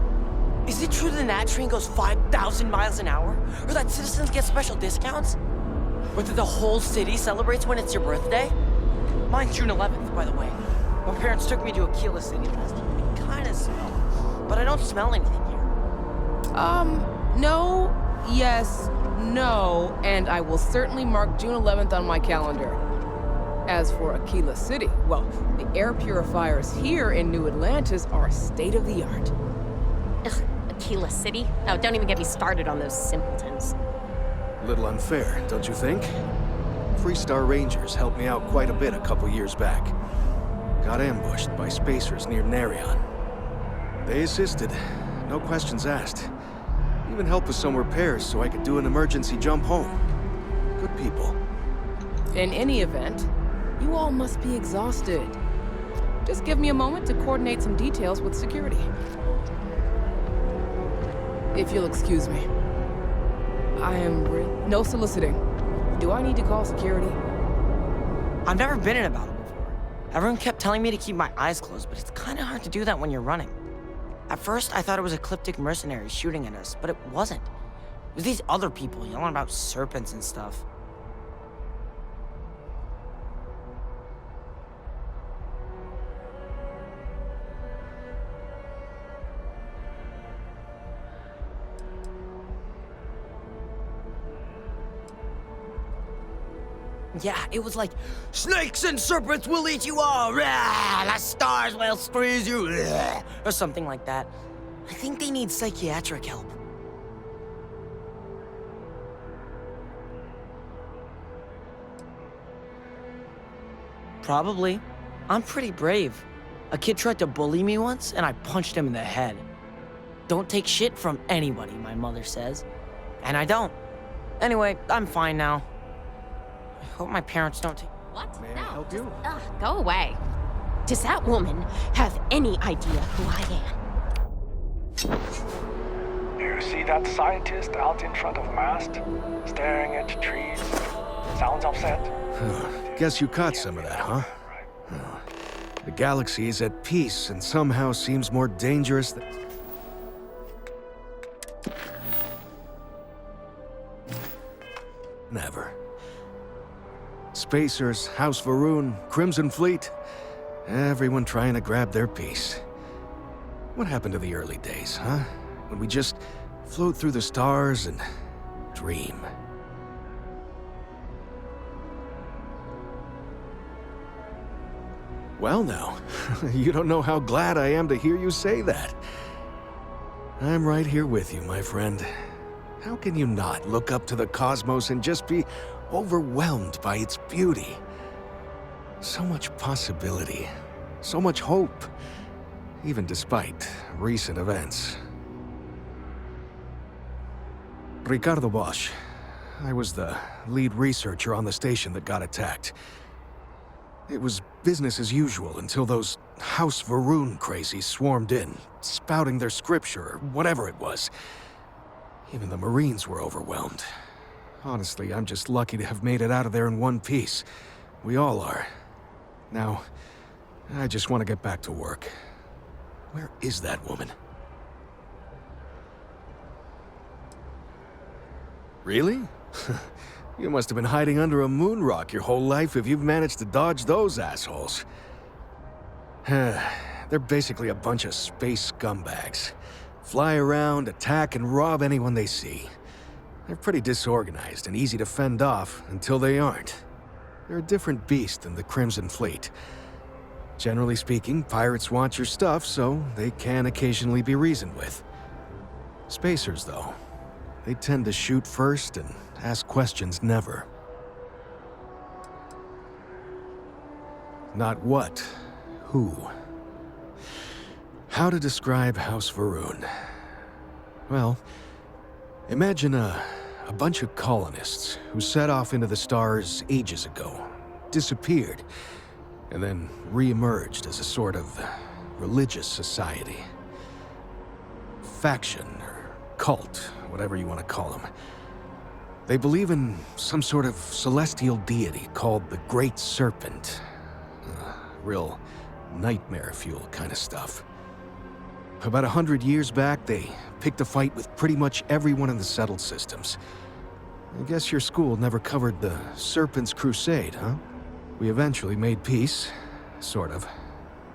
Is it true the Nat train goes 5,000 miles an hour? Or that citizens get special discounts? Or that the whole city celebrates when it's your birthday? Mine's June 11th, by the way. My parents took me to Aquila City last year. It kinda smelled. But I don't smell anything here. No, yes, no, and I will certainly mark June 11th on my calendar. As for Aquila City, well, the air purifiers here in New Atlantis are state-of-the-art. Ugh, Aquila City? Oh, don't even get me started on those simpletons. Little unfair, don't you think? Freestar Rangers helped me out quite a bit a couple years back. Got ambushed by spacers near Narion. They assisted, no questions asked. Even helped with some repairs so I could do an emergency jump home. Good people. In any event, you all must be exhausted. Just give me a moment to coordinate some details with security. If you'll excuse me. No soliciting. Do I need to call security? I've never been in a battle before. Everyone kept telling me to keep my eyes closed, but it's kind of hard to do that when you're running. At first, I thought it was ecliptic mercenaries shooting at us, but it wasn't. It was these other people yelling about serpents and stuff. Yeah, it was like, snakes and serpents will eat you all, rah, the stars will squeeze you, rah, or something like that. I think they need psychiatric help. Probably. I'm pretty brave. A kid tried to bully me once, and I punched him in the head. Don't take shit from anybody, my mother says. And I don't. Anyway, I'm fine now. I hope my parents don't take... What? May I help you? Ugh, go away. Does that woman have any idea who I am? You see that scientist out in front of mast, staring at trees? Sounds upset. Guess you caught some of that, huh? The galaxy is at peace and somehow seems more dangerous than... Never. Spacers, House Varun, Crimson Fleet, everyone trying to grab their piece. What happened to the early days, huh? When we just float through the stars and dream. Well now, you don't know how glad I am to hear you say that. I'm right here with you, my friend. How can you not look up to the cosmos and just be overwhelmed by its beauty? So much possibility, so much hope, even despite recent events. Ricardo Bosch. I was the lead researcher on the station that got attacked. It was business as usual until those House Varun crazies swarmed in, spouting their scripture or whatever it was. Even the Marines were overwhelmed. Honestly, I'm just lucky to have made it out of there in one piece. We all are. Now, I just want to get back to work. Where is that woman? Really? You must have been hiding under a moon rock your whole life if you've managed to dodge those assholes. They're basically a bunch of space scumbags. Fly around, attack, and rob anyone they see. They're pretty disorganized and easy to fend off until they aren't. They're a different beast than the Crimson Fleet. Generally speaking, pirates want your stuff, so they can occasionally be reasoned with. Spacers, though, they tend to shoot first and ask questions never. Not what, who. How to describe House Varun? Well, imagine a bunch of colonists who set off into the stars ages ago, disappeared, and then re-emerged as a sort of religious society. Faction, or cult, whatever you want to call them. They believe in some sort of celestial deity called the Great Serpent. Real nightmare fuel kind of stuff. About 100 years back, they picked a fight with pretty much everyone in the settled systems. I guess your school never covered the Serpent's Crusade, huh? We eventually made peace, sort of.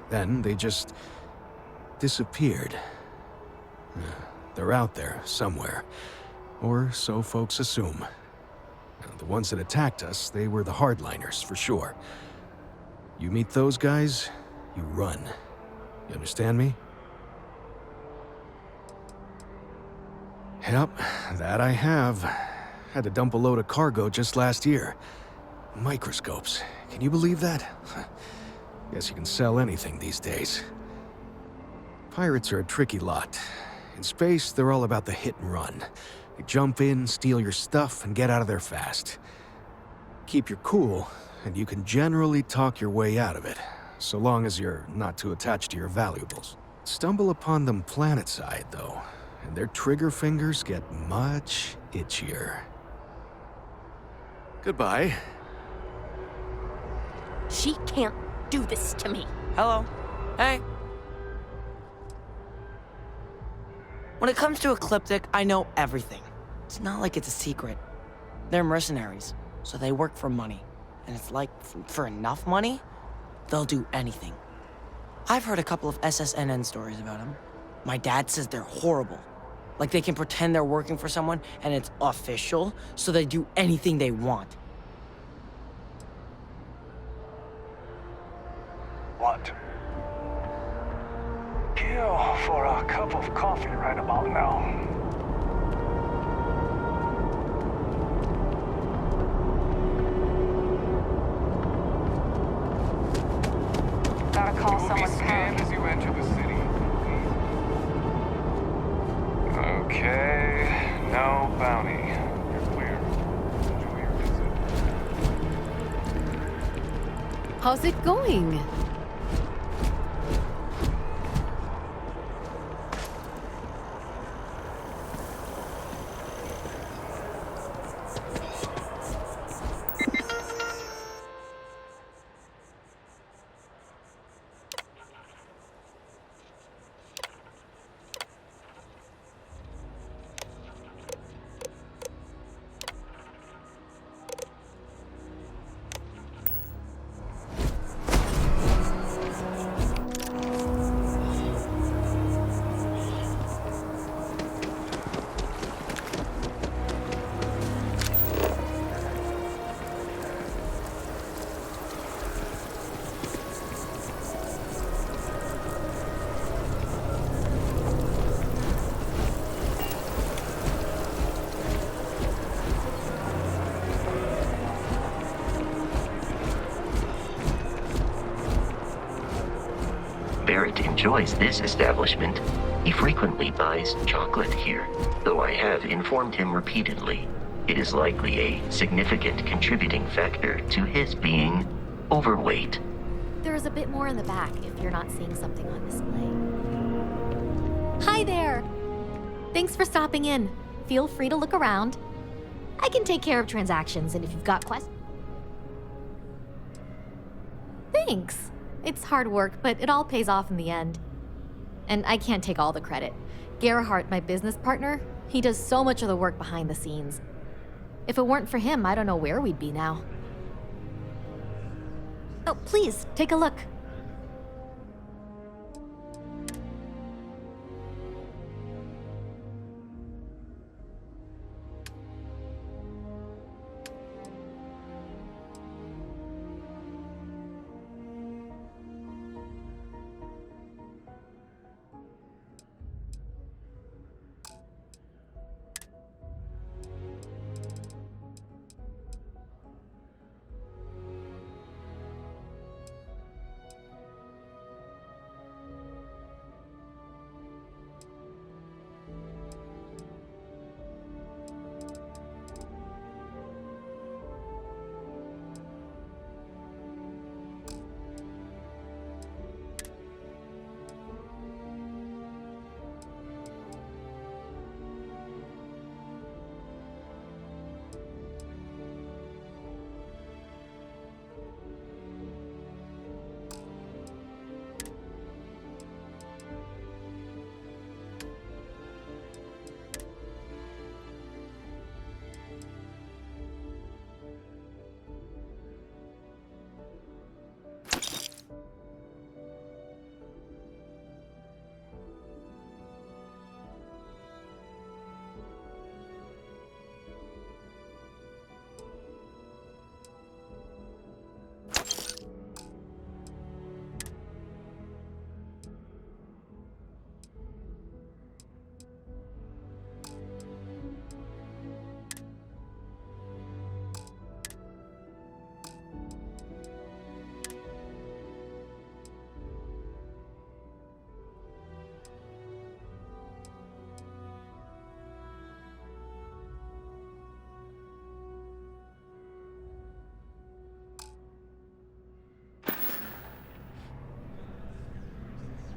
Then they just disappeared. They're out there somewhere, or so folks assume. The ones that attacked us, they were the hardliners, for sure. You meet those guys, you run. You understand me? Yep, that I have. Had to dump a load of cargo just last year. Microscopes. Can you believe that? Guess you can sell anything these days. Pirates are a tricky lot. In space, they're all about the hit and run. They jump in, steal your stuff, and get out of there fast. Keep your cool, and you can generally talk your way out of it. so long as you're not too attached to your valuables. Stumble upon them planetside, though, and their trigger fingers get much itchier. Goodbye. She can't do this to me. Hello. Hey. When it comes to Ecliptic, I know everything. It's not like it's a secret. They're mercenaries, so they work for money. And it's like, for enough money, they'll do anything. I've heard a couple of SSNN stories about them. My dad says they're horrible. Like they can pretend they're working for someone and it's official, so they do anything they want. What? Kill for a cup of coffee right about now. Gotta call someone's scanned as you enter the city. Okay, no bounty. You're clear. Enjoy your visit. How's it going? Barrett enjoys this establishment. He frequently buys chocolate here, though I have informed him repeatedly it is likely a significant contributing factor to his being overweight. There's a bit more in the back if you're not seeing something on display. Hi there! Thanks for stopping in. Feel free to look around. I can take care of transactions, and if you've got questions... Thanks. It's hard work, but it all pays off in the end. And I can't take all the credit. Gerhardt, my business partner, he does so much of the work behind the scenes. If it weren't for him, I don't know where we'd be now. Oh, please, take a look.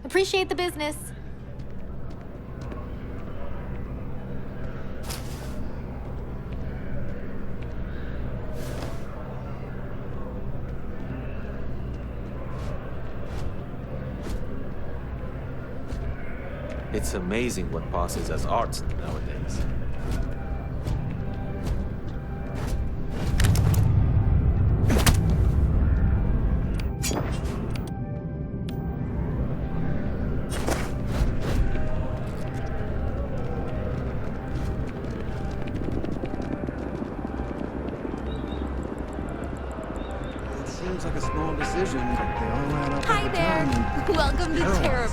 Appreciate the business. It's amazing what passes as art nowadays. It seems like a small decision, but they all add up Hi over there. time. Welcome to Terra.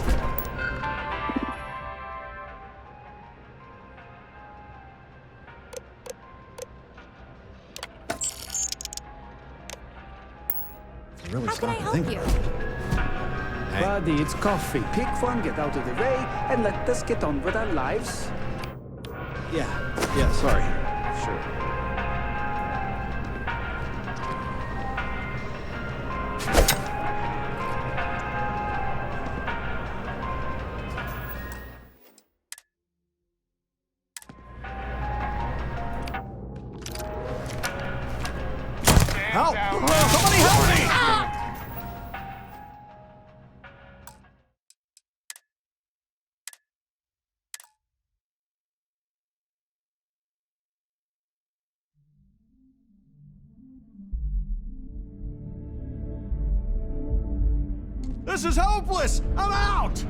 Really How can I stop to help think you? Buddy, it's coffee. Pick one, get out of the way, and let us get on with our lives. Yeah, sorry. Sure. Help! Somebody help me! This is hopeless! I'm out!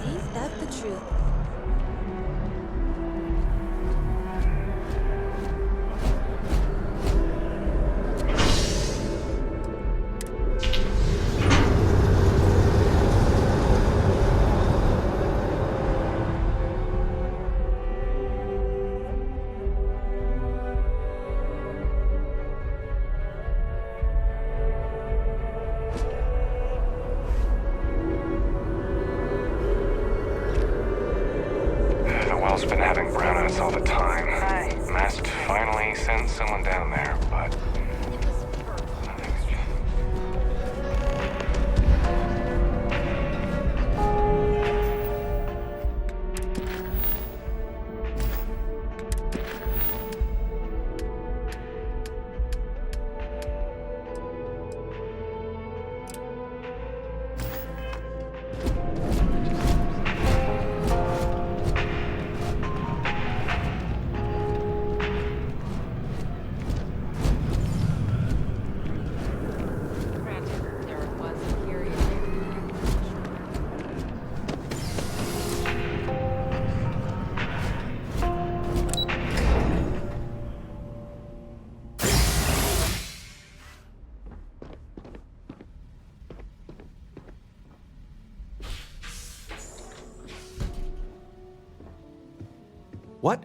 Ain't that the truth? The well's been having brownouts all the time. Mast finally sent someone down there, but... What?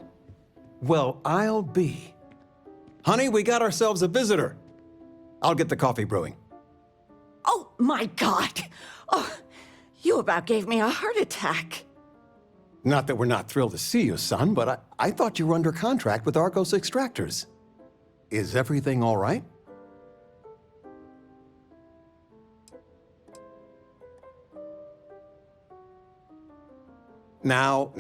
Well, I'll be. Honey, we got ourselves a visitor. I'll get the coffee brewing. Oh, my God. Oh, you about gave me a heart attack. Not that we're not thrilled to see you, son, but I thought you were under contract with Argos Extractors. Is everything all right? Now,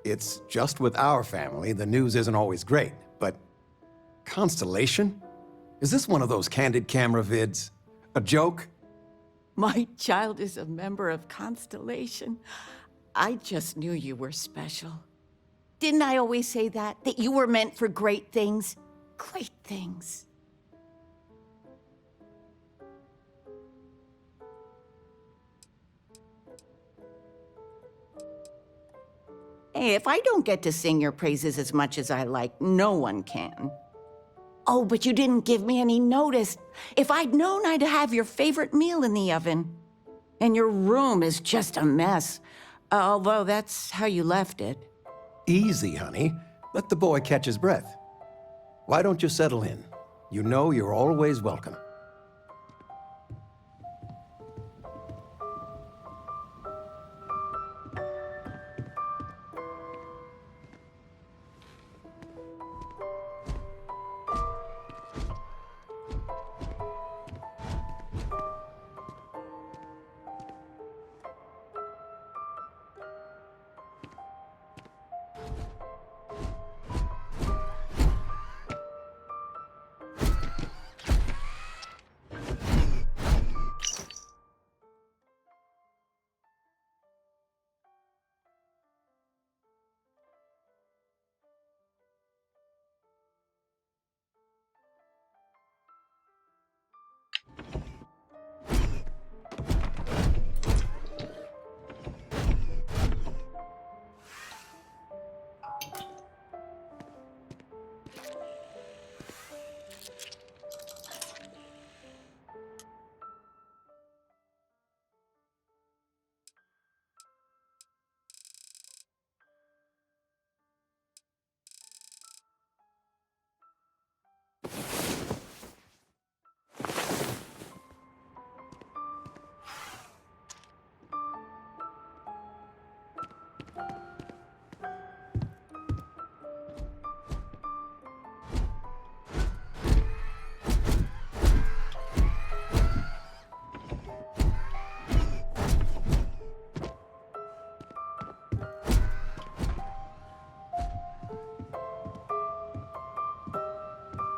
it's just with our family, the news isn't always great, but Constellation? Is this one of those candid camera vids? A joke? My child is a member of Constellation. I just knew you were special. Didn't I always say that? That you were meant for great things? Great things. Hey, if I don't get to sing your praises as much as I like, no one can. Oh, but you didn't give me any notice. If I'd known, I'd have your favorite meal in the oven. And your room is just a mess. Although that's how you left it. Easy, honey. Let the boy catch his breath. Why don't you settle in? You know you're always welcome.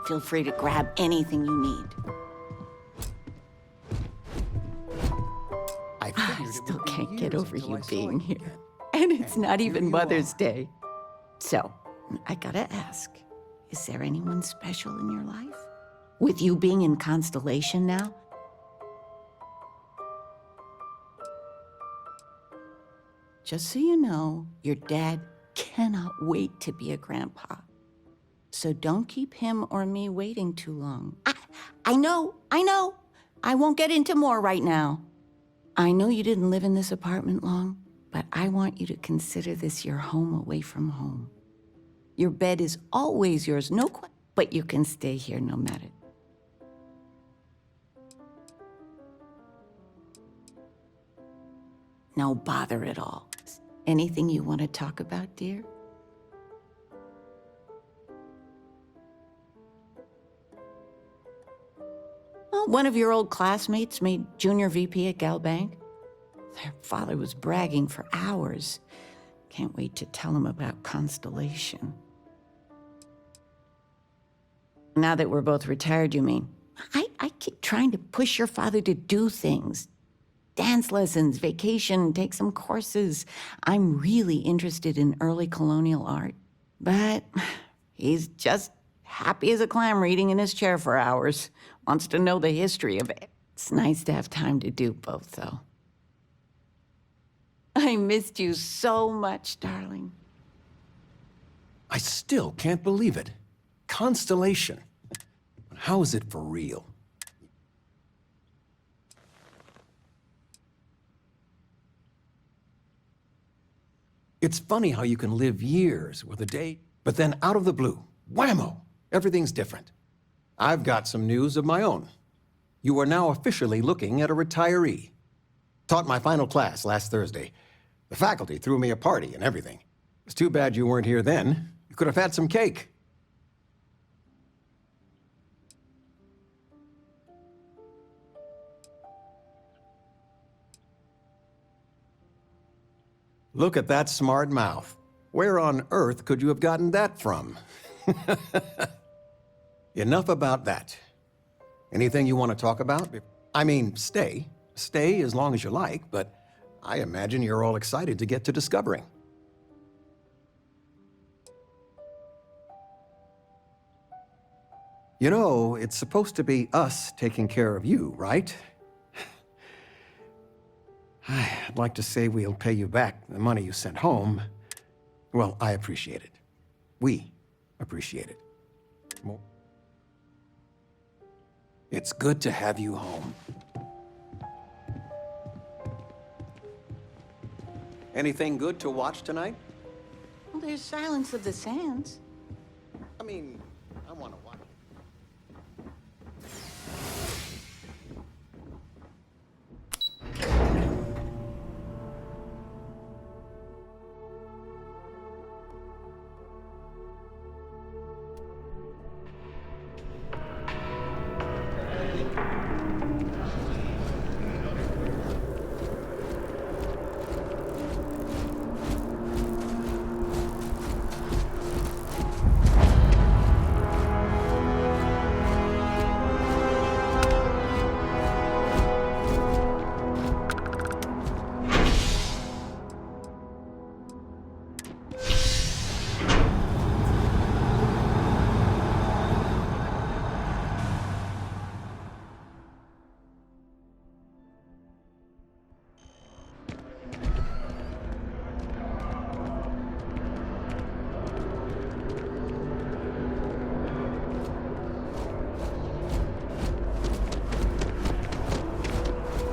Feel free to grab anything you need. I still can't get over you being here. And it's not even Mother's Day. So, I gotta ask, is there anyone special in your life? With you being in Constellation now? Just so you know, your dad cannot wait to be a grandpa. So don't keep him or me waiting too long. I know. I won't get into more right now. I know you didn't live in this apartment long, but I want you to consider this your home away from home. Your bed is always yours, but you can stay here no matter. No bother at all. Anything you want to talk about, dear? Well, one of your old classmates made junior VP at Gal Bank. Their father was bragging for hours. Can't wait to tell him about Constellation. Now that we're both retired, you mean? I keep trying to push your father to do things. Dance lessons, vacation, take some courses. I'm really interested in early colonial art. But he's just happy as a clam reading in his chair for hours. Wants to know the history of it. It's nice to have time to do both, though. I missed you so much, darling. I still can't believe it. Constellation. How is it for real? It's funny how you can live years with a date, but then out of the blue, whammo, everything's different. I've got some news of my own. You are now officially looking at a retiree. Taught my final class last Thursday. The faculty threw me a party and everything. It's too bad you weren't here then. You could have had some cake. Look at that smart mouth. Where on earth could you have gotten that from? Enough about that. Anything you want to talk about? I mean, stay. Stay as long as you like, but I imagine you're all excited to get to discovering. You know, it's supposed to be us taking care of you, right? I'd like to say we'll pay you back the money you sent home, Well, I appreciate it. We appreciate it. Well, it's good to have you home. Anything good to watch tonight? Well, there's Silence of the Sands. I mean, I want to watch it.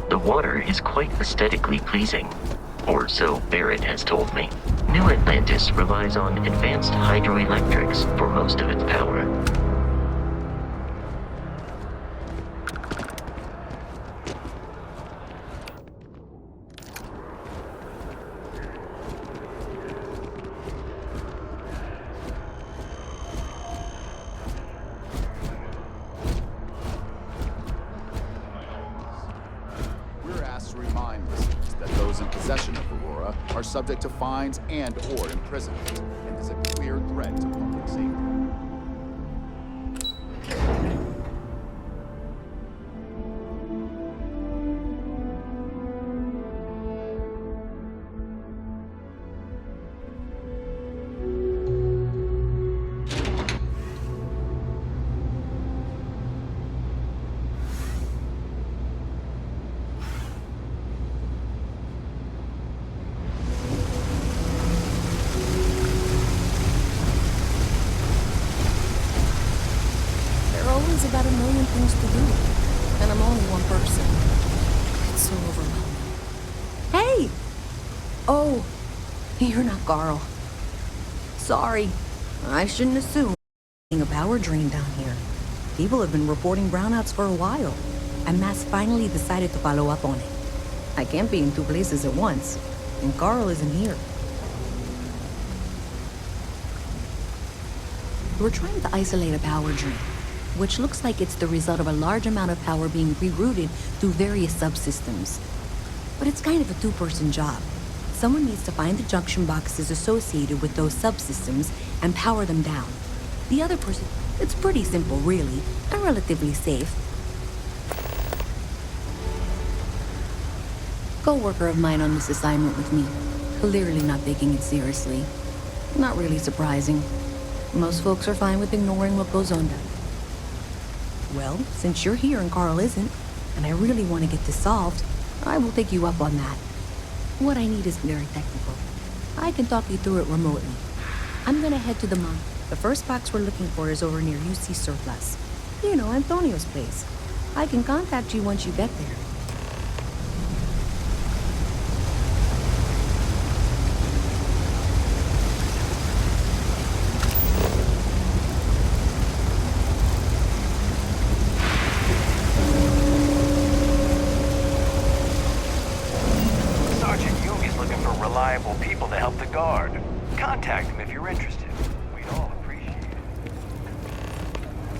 The water is quite aesthetically pleasing, or so Barrett has told me. New Atlantis relies on advanced hydroelectrics for most of its power. Are subject to fines and/or imprisonment, and is a clear threat to public safety. About a million things to do, and I'm only one person. It's so overwhelming. Hey! Oh, you're not Carl. Sorry, I shouldn't assume. A power drain down here. People have been reporting brownouts for a while, and Mass finally decided to follow up on it. I can't be in two places at once, and Carl isn't here. We're trying to isolate a power drain, which looks like it's the result of a large amount of power being rerouted through various subsystems. But it's kind of a two-person job. Someone needs to find the junction boxes associated with those subsystems and power them down. The other person, it's pretty simple really, and relatively safe. Co-worker of mine on this assignment with me, clearly not taking it seriously. Not really surprising. Most folks are fine with ignoring what goes on down. Well, since you're here and Carl isn't, and I really want to get this solved, I will take you up on that. What I need is very technical. I can talk you through it remotely. I'm gonna head to the monk. The first box we're looking for is over near UC Surplus. You know, Antonio's place. I can contact you once you get there. People to help the guard. Contact him if you're interested. We'd all appreciate it.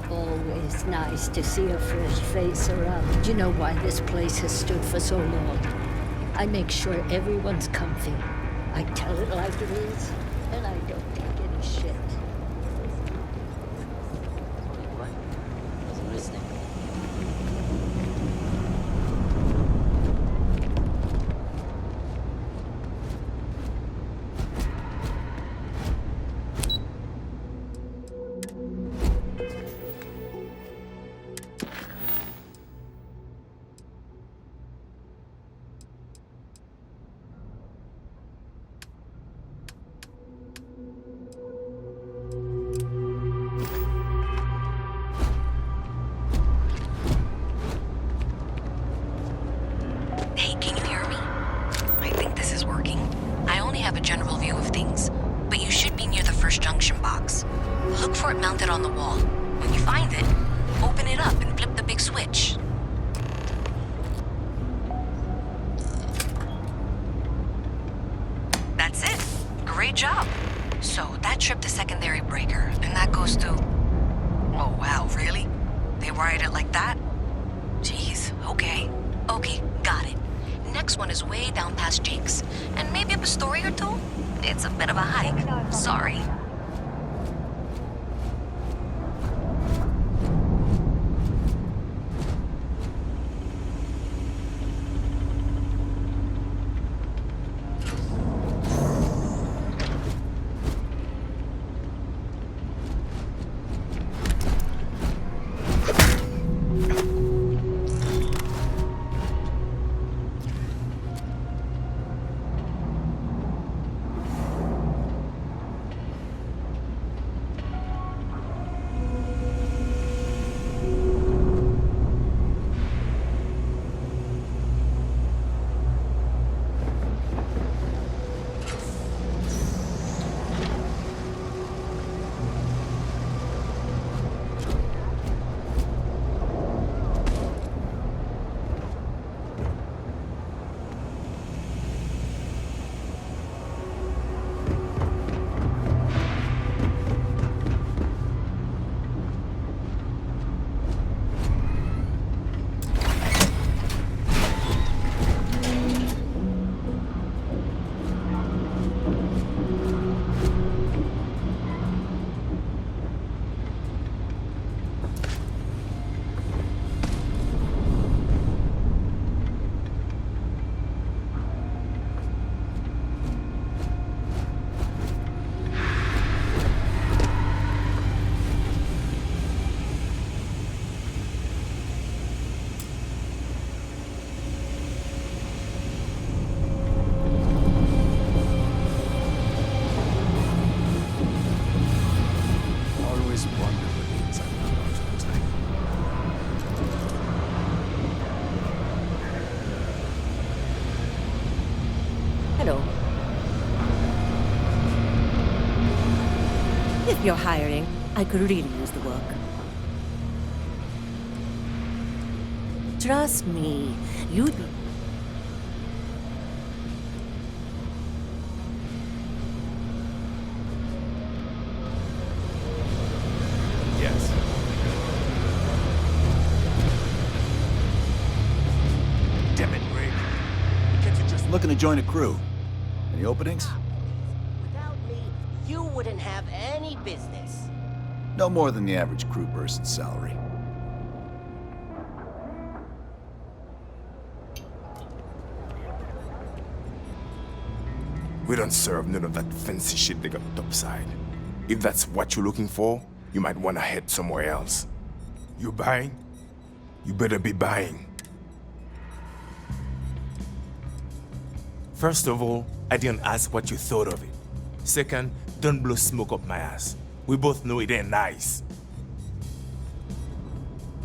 Always nice to see a fresh face around. You know why this place has stood for so long? I make sure everyone's comfy. I tell it like it is, and I don't take any shit. What? Wasn't listening. a general view of things, but you should be near the first junction box. Look for it mounted on the wall. When you find it, open it up and flip the big switch. That's it. Great job. So that tripped the secondary breaker, and that goes to... Oh, wow, really? They wired it like that? Jeez, okay. Okay, got it. Next one is way down past Jake's, and maybe up a story or two? It's a bit of a hike. Sorry. If you're hiring, I could really use the work. Trust me, you'd be... Yes. Damn it, Rick. Can't you just... Looking to join a crew. Any openings? Without me, you wouldn't have any business. No more than the average crew person's salary. We don't serve none of that fancy shit they got topside. If that's what you're looking for, you might want to head somewhere else. You buying? You better be buying. First of all, I didn't ask what you thought of it. Second, don't blow smoke up my ass. We both know it ain't nice.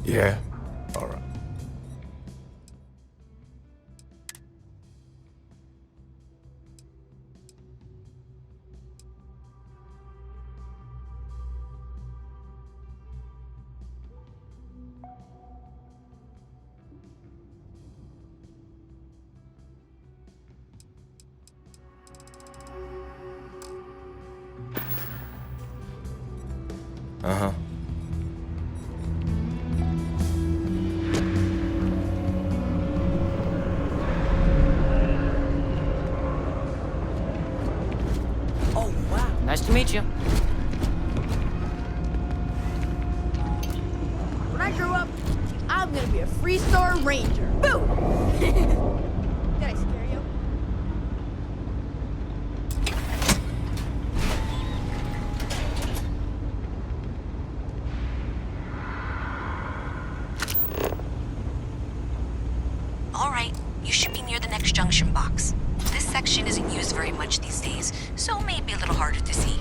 Yeah? Alright. Uh-huh. Oh, wow. Nice to meet you. When I grow up, I'm gonna be a three-star ranger. Boom! Did I scare you? All right, you should be near the next junction box. This section isn't used very much these days, so it may be a little harder to see.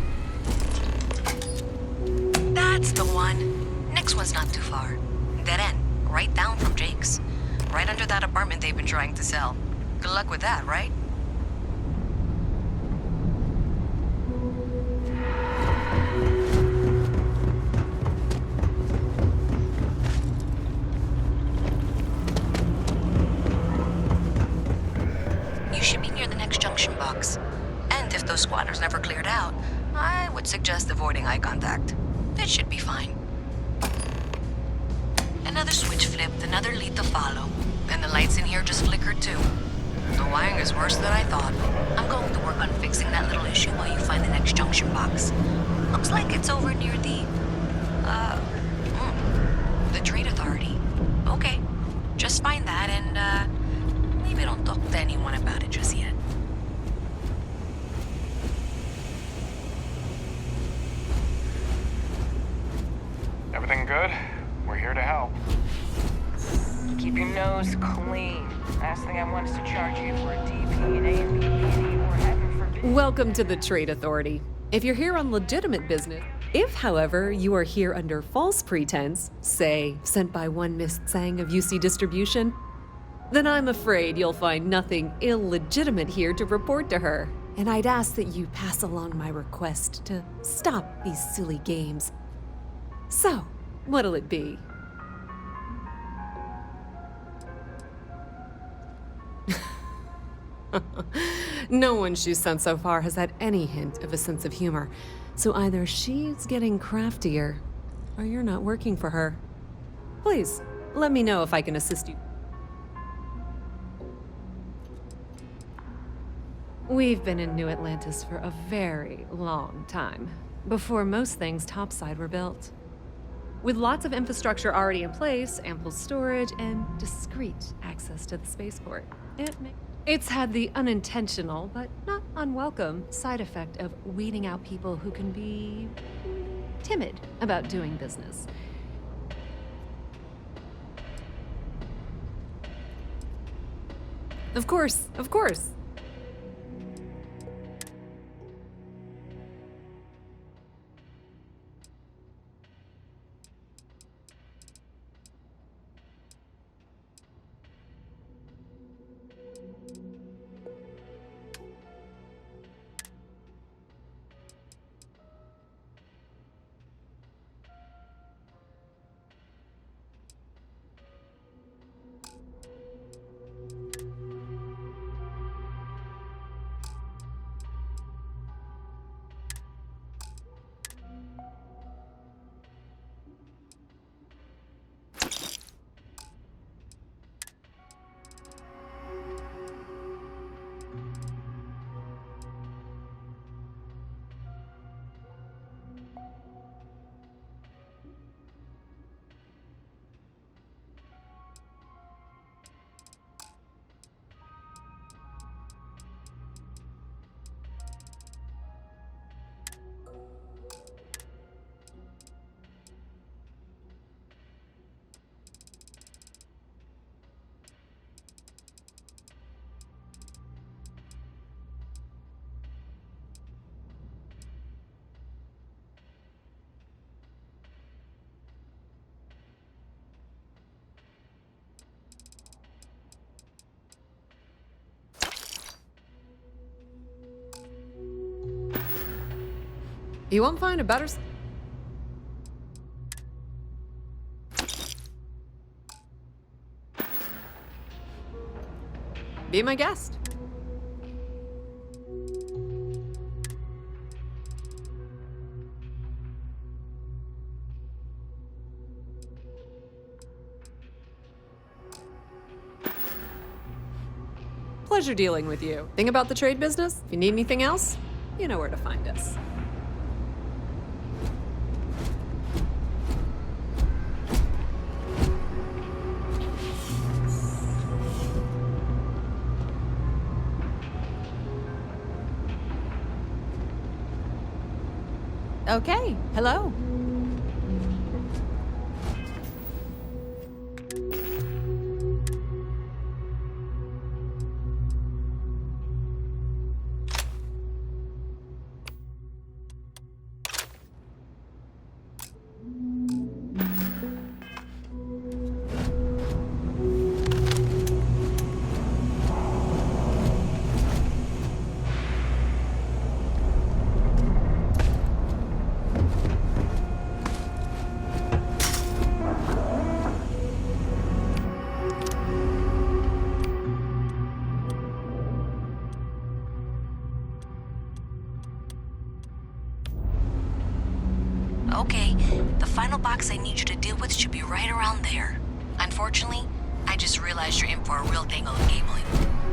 That's the one. Next one's not too far. Dead end, right down from Jake's. Right under that apartment they've been trying to sell. Good luck with that, right? should be near the next junction box. And if those squatters never cleared out, I would suggest avoiding eye contact. It should be fine. Another switch flipped, another lead to follow. And the lights in here just flickered too. The wiring is worse than I thought. I'm going to work on fixing that little issue while you find the next junction box. Looks like it's over near the Trade Authority. Okay, just find that and, maybe don't talk to anyone about it just yet. Everything good? We're here to help. Keep your nose clean. Last thing I want is to charge you for a DP and A and B meeting or heaven forbid. Welcome to the Trade Authority. If you're here on legitimate business, if, however, you are here under false pretense, say, sent by one Miss Tsang of UC Distribution, then I'm afraid you'll find nothing illegitimate here to report to her. And I'd ask that you pass along my request to stop these silly games. So, what'll it be? No one she's sent so far has had any hint of a sense of humor. So either she's getting craftier, or you're not working for her. Please, let me know if I can assist you. We've been in New Atlantis for a very long time, before most things topside were built. With lots of infrastructure already in place, ample storage, and discreet access to the spaceport. It's had the unintentional, but not unwelcome, side effect of weeding out people who can be timid about doing business. Of course, of course. You won't find a better... Be my guest. Pleasure dealing with you. Think about the trade business? If you need anything else, you know where to find us. Okay, hello. Okay, the final box I need you to deal with should be right around there. Unfortunately, I just realized you're in for a real tangle of cabling.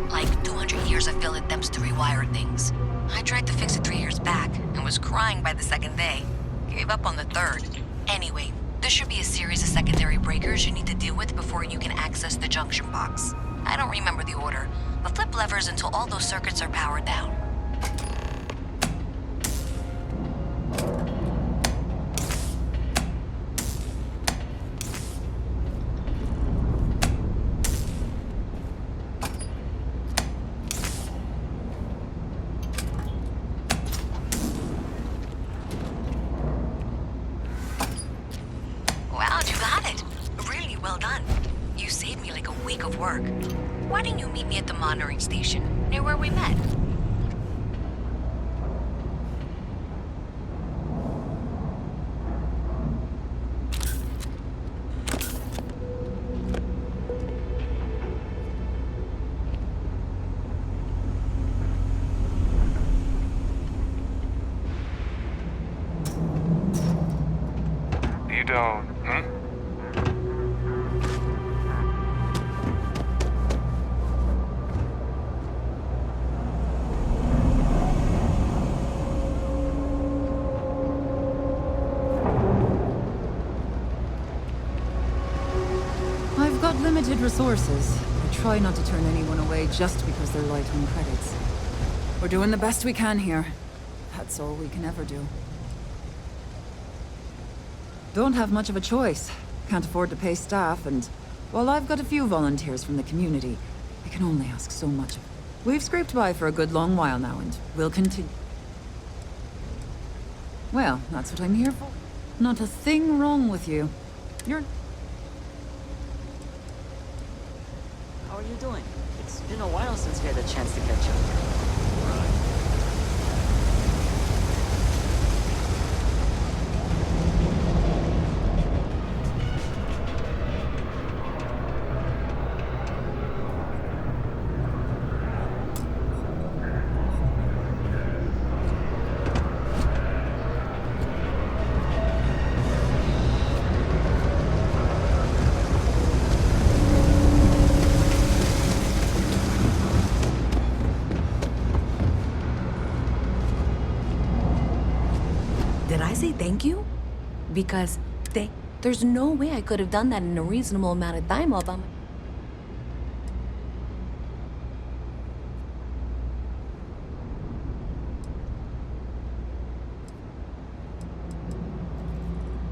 Like 200 years I filled attempts to rewire things. I tried to fix it 3 years back and was crying by the second day. Gave up on the third. Anyway, there should be a series of secondary breakers you need to deal with before you can access the junction box. I don't remember the order, but flip levers until all those circuits are powered down. Wow, you got it. Really well done. You saved me like a week of work. Why didn't you meet me at the monitoring station, near where we met? You don't, I've got limited resources. I try not to turn anyone away just because they're light on credits. We're doing the best we can here. That's all we can ever do. Don't have much of a choice. Can't afford to pay staff, and while I've got a few volunteers from the community, I can only ask so much of them. We've scraped by for a good long while now, and we'll continue. Well, that's what I'm here for. Not a thing wrong with you. You're... How are you doing? It's been a while since we had a chance to catch up. Did I say thank you? Because there's no way I could have done that in a reasonable amount of time all by my...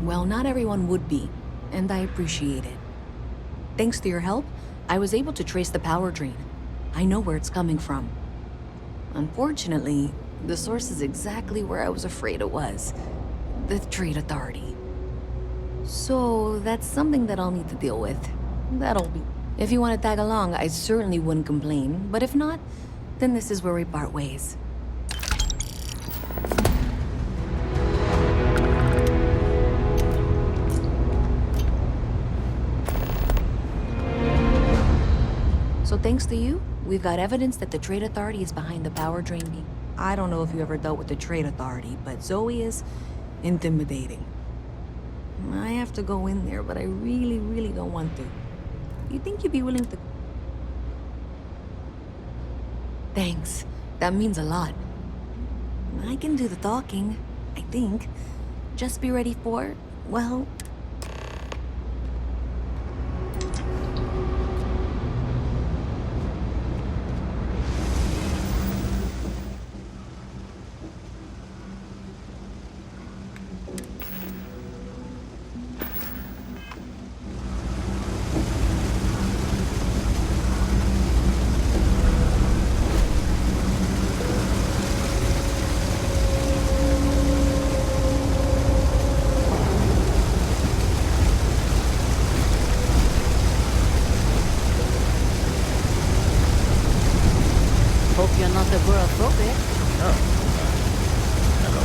Well, not everyone would be, and I appreciate it. Thanks to your help, I was able to trace the power drain. I know where it's coming from. Unfortunately, the source is exactly where I was afraid it was. The Trade Authority. So, that's something that I'll need to deal with. That'll be... If you want to tag along, I certainly wouldn't complain, but if not, then this is where we part ways. So thanks to you, we've got evidence that the Trade Authority is behind the power drain. I don't know if you ever dealt with the Trade Authority, but Zoe is intimidating. I have to go in there, but I really don't want to. You think you'd be willing to... Thanks. That means a lot. I can do the talking, I think. Just be ready for, well... Hope you're not agoraphobic. No. Hello.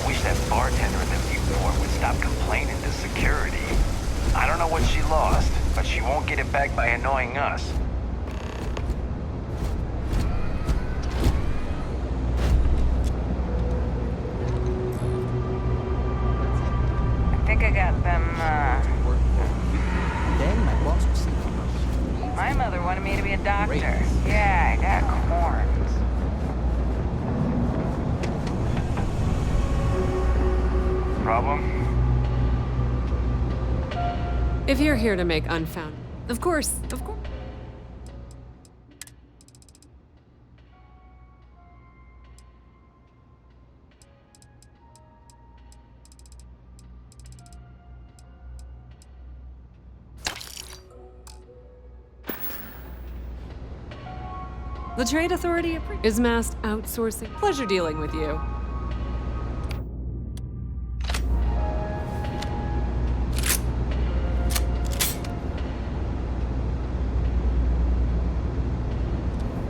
Wish that bar back by annoying us. I think I got them, Then my boss will see. My mother wanted me to be a doctor. Yeah, I got corns. Problem? If you're here to make unfound... Of course. The Trade Authority is massed outsourcing. Pleasure dealing with you.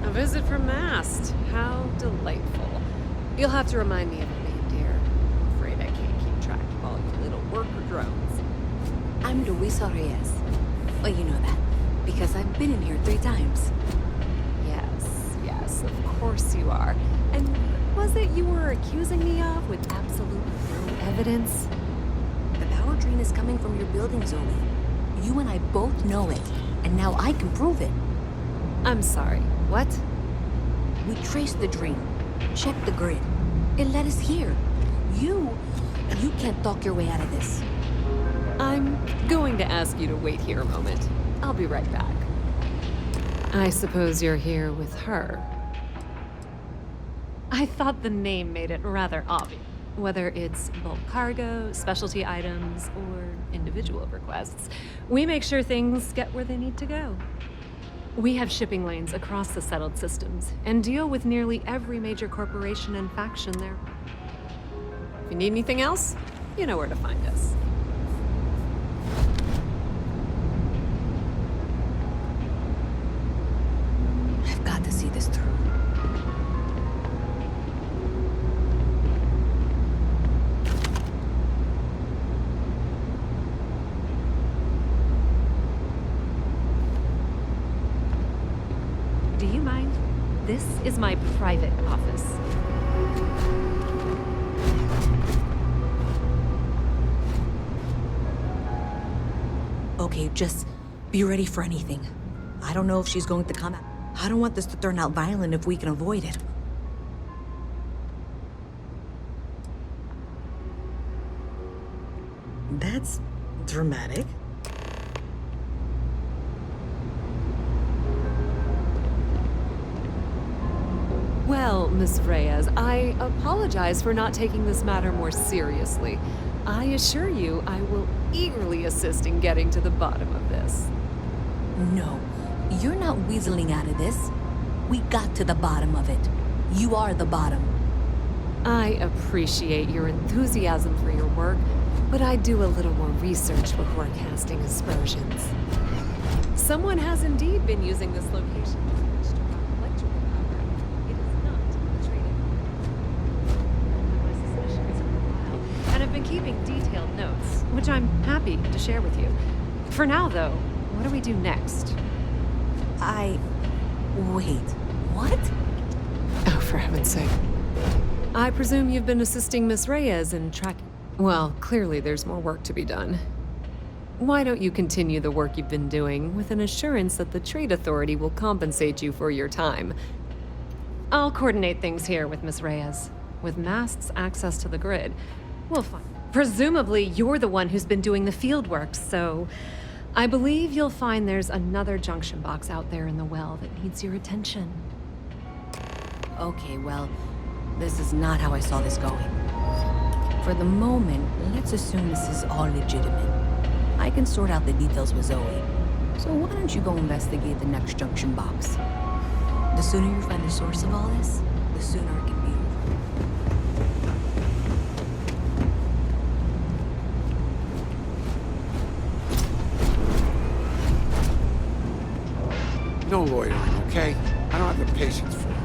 A visit from Mast. How delightful. You'll have to remind me of your name, dear. I'm afraid I can't keep track of all your little worker drones. I'm Luisa Reyes. Well, you know that, because I've been in here 3 times. Yes, of course you are. And what was it you were accusing me of with absolutely no evidence? The power drain is coming from your building, Zoe. You and I both know it, and now I can prove it. I'm sorry, what? We traced the drain, checked the grid. It led us here. You can't talk your way out of this. I'm going to ask you to wait here a moment. I'll be right back. I suppose you're here with her. I thought the name made it rather obvious. Whether it's bulk cargo, specialty items, or individual requests, we make sure things get where they need to go. We have shipping lanes across the settled systems and deal with nearly every major corporation and faction there. If you need anything else, you know where to find us. I've got to see this through. Do you mind? This is my private office. Okay, just be ready for anything. I don't know if she's going to come out. I don't want this to turn out violent if we can avoid it. That's dramatic. Well, Miss Reyes, I apologize for not taking this matter more seriously. I assure you I will eagerly assist in getting to the bottom of this. No, you're not weaseling out of this. We got to the bottom of it. You are the bottom. I appreciate your enthusiasm for your work, but I do a little more research before casting aspersions. Someone has indeed been using this location. Keeping detailed notes, which I'm happy to share with you. For now, though, what do we do next? Wait, what? Oh, for heaven's sake. I presume you've been assisting Miss Reyes in tracking... Well, clearly there's more work to be done. Why don't you continue the work you've been doing with an assurance that the Trade Authority will compensate you for your time? I'll coordinate things here with Miss Reyes. With Mast's access to the grid, we'll find... Presumably, you're the one who's been doing the field work, so I believe you'll find there's another junction box out there in the well that needs your attention. Okay, well, this is not how I saw this going. For the moment, let's assume this is all legitimate. I can sort out the details with Zoe. So why don't you go investigate the next junction box? The sooner you find the source of all this, the sooner it can be over. No loitering, okay? I don't have the patience for it.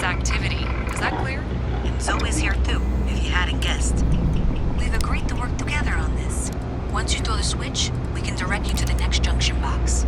activity. Is that clear? And Zoe's here too, if you hadn't guessed. We've agreed to work together on this. Once you throw the switch, we can direct you to the next junction box.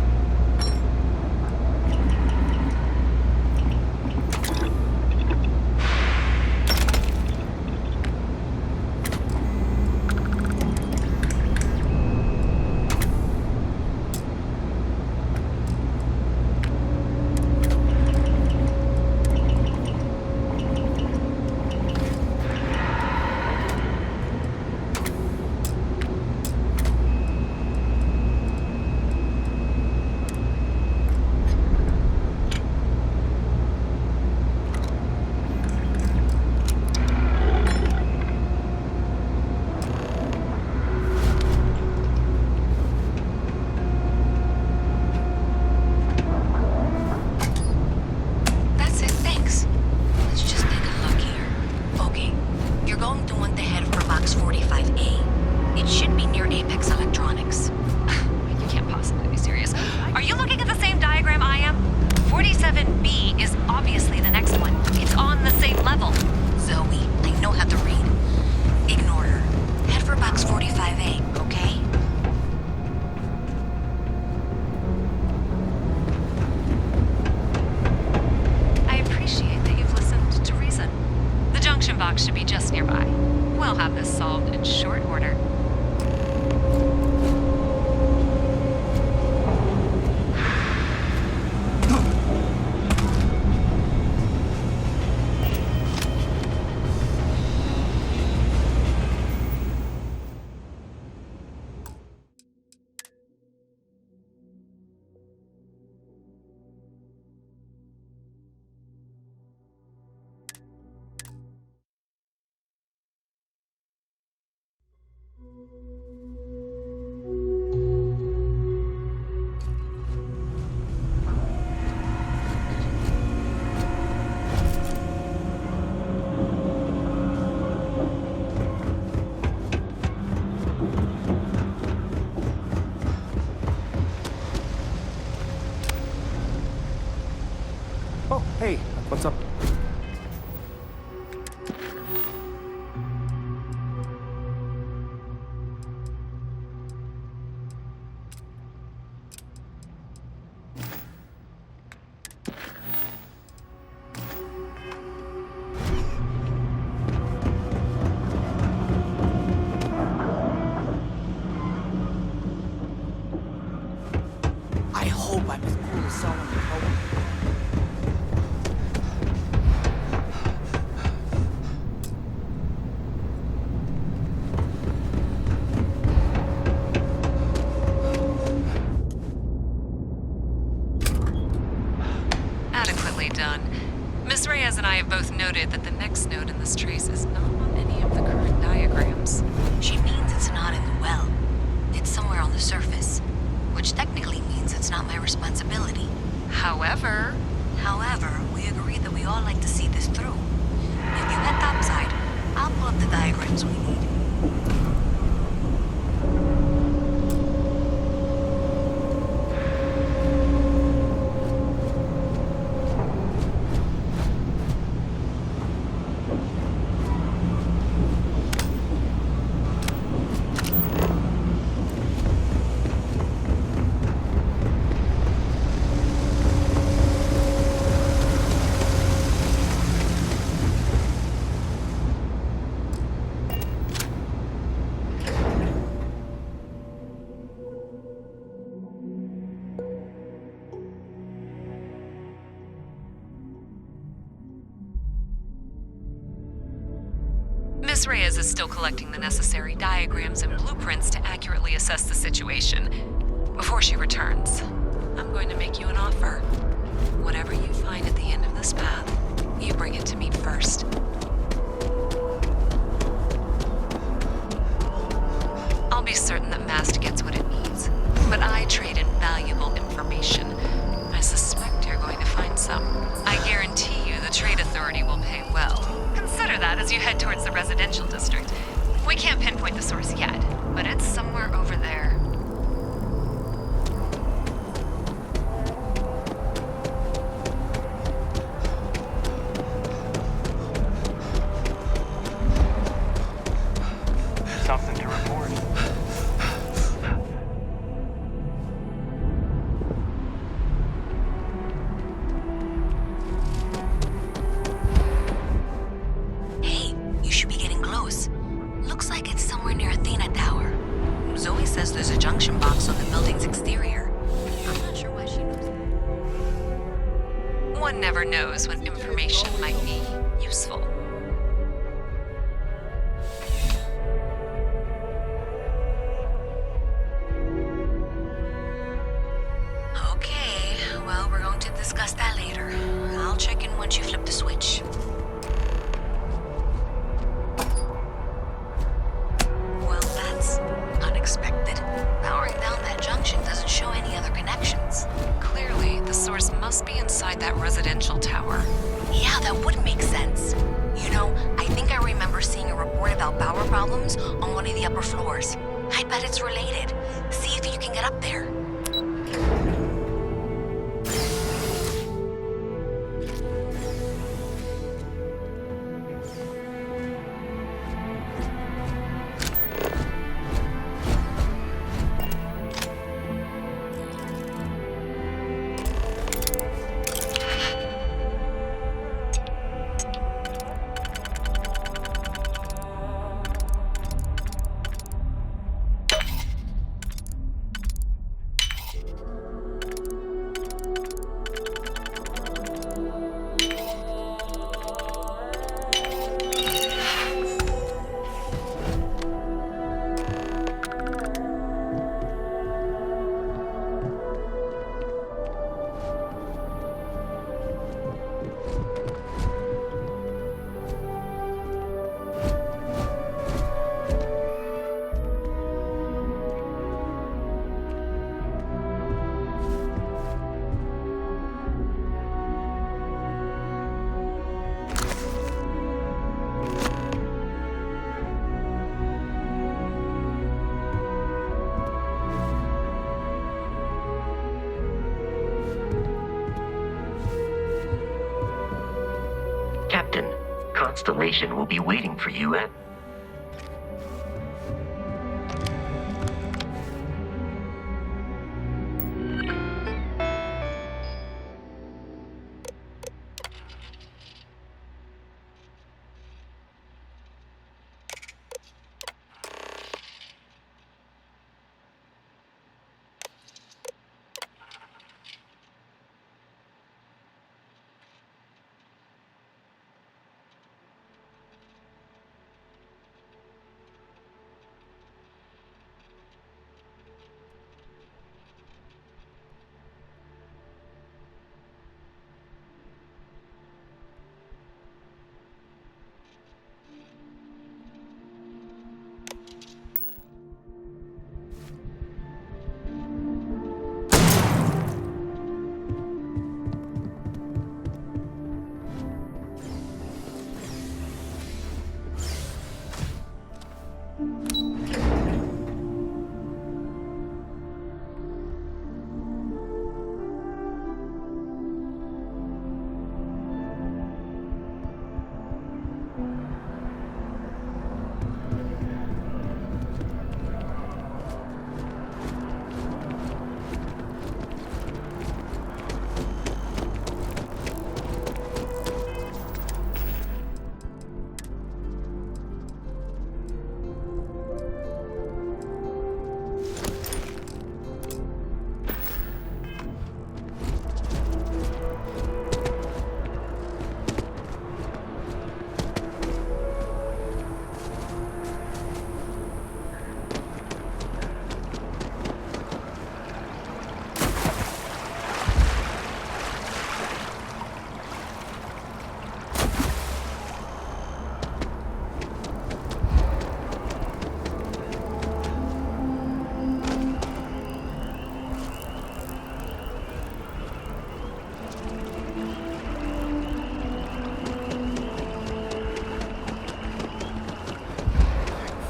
Should be just nearby. We'll have this solved in short order. Oh, hey, what's up? I hope I'm as cool as someone in Poe. Adequately done. Miss Reyes and I have both noted that the next node in this trace is not on any of the current diagrams. She means it's not in the well. It's somewhere on the surface, which technically means it's not my responsibility. However, we agreed that we all like to see this through. If you head topside, I'll pull up the diagrams we need. Miss Reyes is still collecting the necessary diagrams and blueprints to accurately assess the situation. Before she returns, I'm going to make you an offer. Whatever you find at the end of this path, you bring it to me first. I'll be certain that Mast gets what it needs, but I trade in valuable information. I suspect you're going to find some. I guarantee you the Trade Authority will pay well. Consider that as you head towards the residential district. We can't pinpoint the source yet, but it's somewhere over there. One never knows when information might be useful. Okay, well, we're going to discuss that later. I'll check in once you flip the switch. Well, that's unexpected. Powering down that junction doesn't show any other connections. Clearly, the source must be inside that residential tower. Yeah, that would make sense. You know, I think I remember seeing a report about power problems on one of the upper floors. I bet it's related. See if you can get up there. Captain, Constellation will be waiting for you at...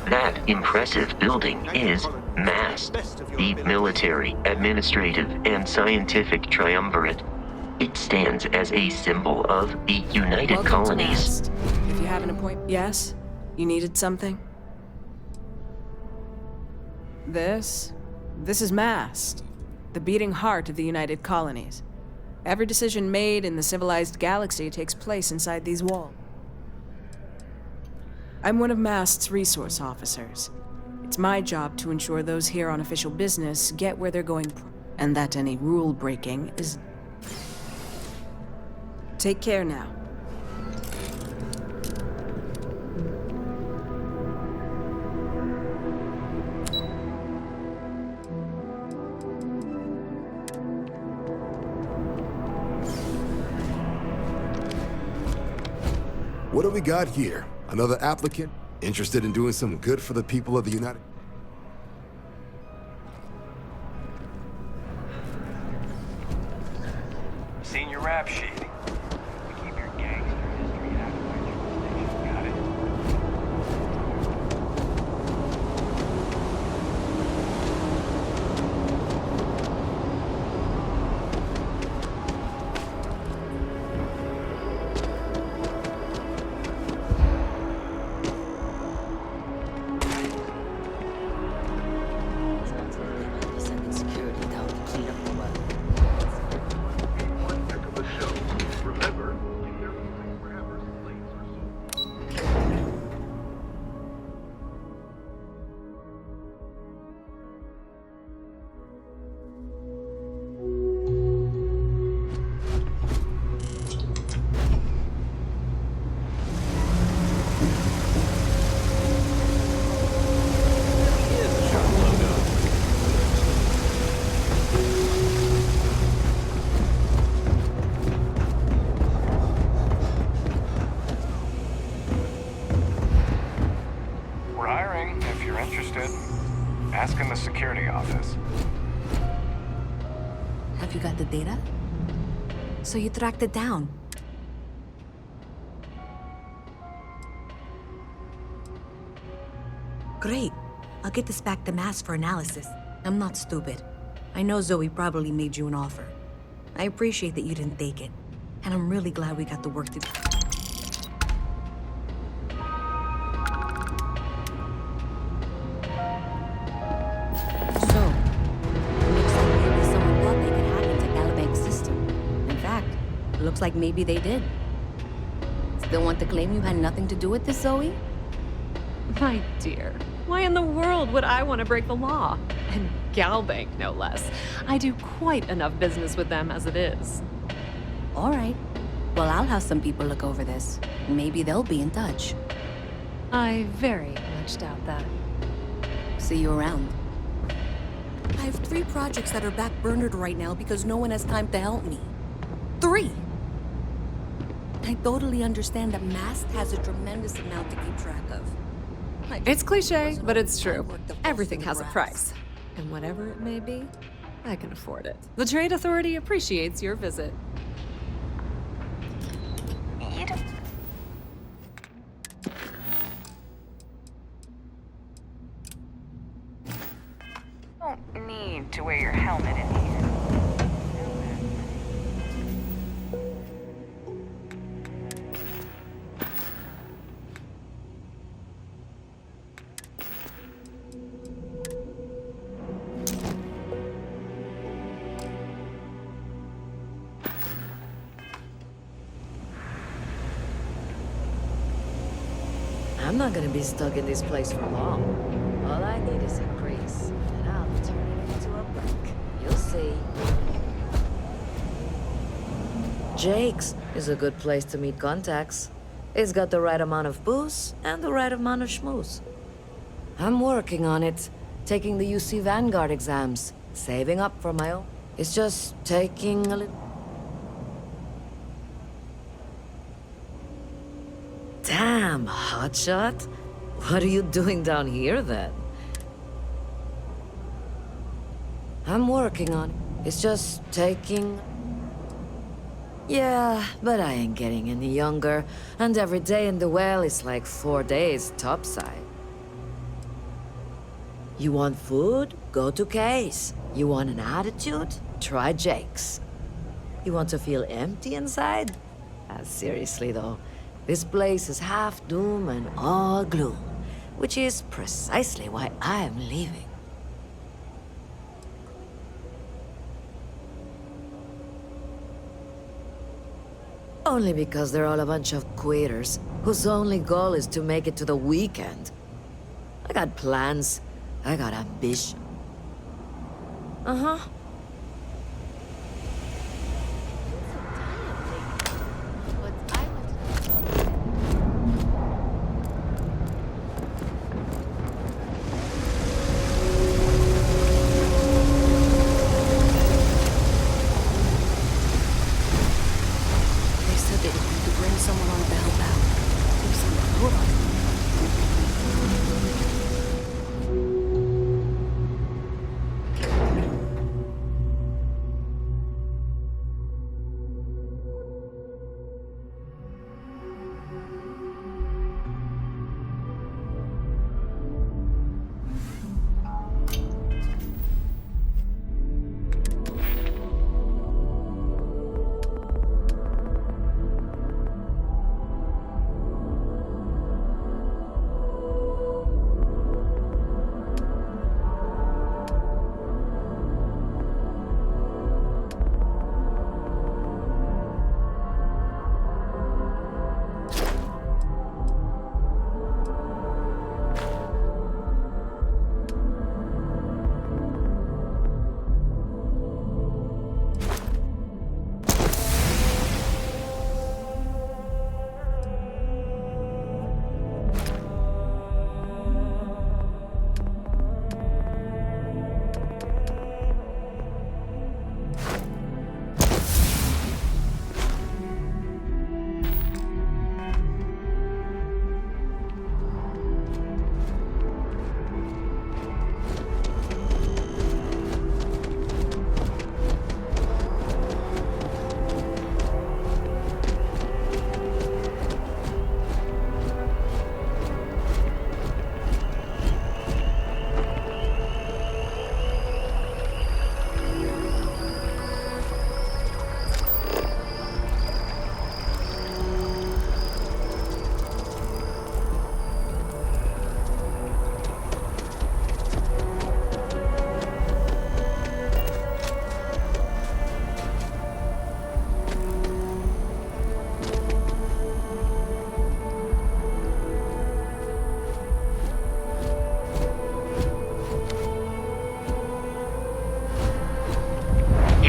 That impressive building is MAST, the Military, Administrative, and Scientific Triumvirate. It stands as a symbol of the United Welcome Colonies. To MAST. If you have an appointment, yes? You needed something? This is MAST, the beating heart of the United Colonies. Every decision made in the civilized galaxy takes place inside these walls. I'm one of MAST's resource officers. It's my job to ensure those here on official business get where they're going, and that any rule breaking is... Take care now. What do we got here? Another applicant interested in doing some good for the people of the United... Seen your rap sheet. We keep your gangster history out of my jurisdiction, got it? Sending security down to clean up the well. One heck of a show. Remember, if there are grabbers, plates, or so. We're hiring, if you're interested. Ask in the security office. Have you got the data? So you tracked it down. Great. I'll get this back to Mass for analysis. I'm not stupid. I know Zoe probably made you an offer. I appreciate that you didn't take it. And I'm really glad we got the work to do. So, looks like maybe someone thought they could hack into Galabank's system. In fact, looks like maybe they did. Still want to claim you had nothing to do with this, Zoe? My dear, why in the world would I want to break the law? And Galbank, no less. I do quite enough business with them as it is. All right. Well, I'll have some people look over this. Maybe they'll be in touch. I very much doubt that. See you around. I have 3 projects that are backburnered right now because no one has time to help me. 3! I totally understand that Mast has a tremendous amount to keep track of. It's cliche, but it's true. Everything has a price. And whatever it may be, I can afford it. The Trade Authority appreciates your visit. Don't need to wear your helmet in here. I'm not gonna be stuck in this place for long. All I need is a crease, and I'll turn it into a brick. You'll see. Jake's is a good place to meet contacts. It's got the right amount of booze and the right amount of schmooze. I'm working on it, taking the UC Vanguard exams, saving up for my own. It's just taking a little... Damn, hotshot. What are you doing down here, then? I'm working on it. It's just taking... Yeah, but I ain't getting any younger, and every day in the well is like 4 days topside. You want food? Go to Kay's. You want an attitude? Try Jake's. You want to feel empty inside? Seriously, though. This place is half doom and all gloom, which is precisely why I am leaving. Only because they're all a bunch of quitters whose only goal is to make it to the weekend. I got plans. I got ambition. Uh-huh.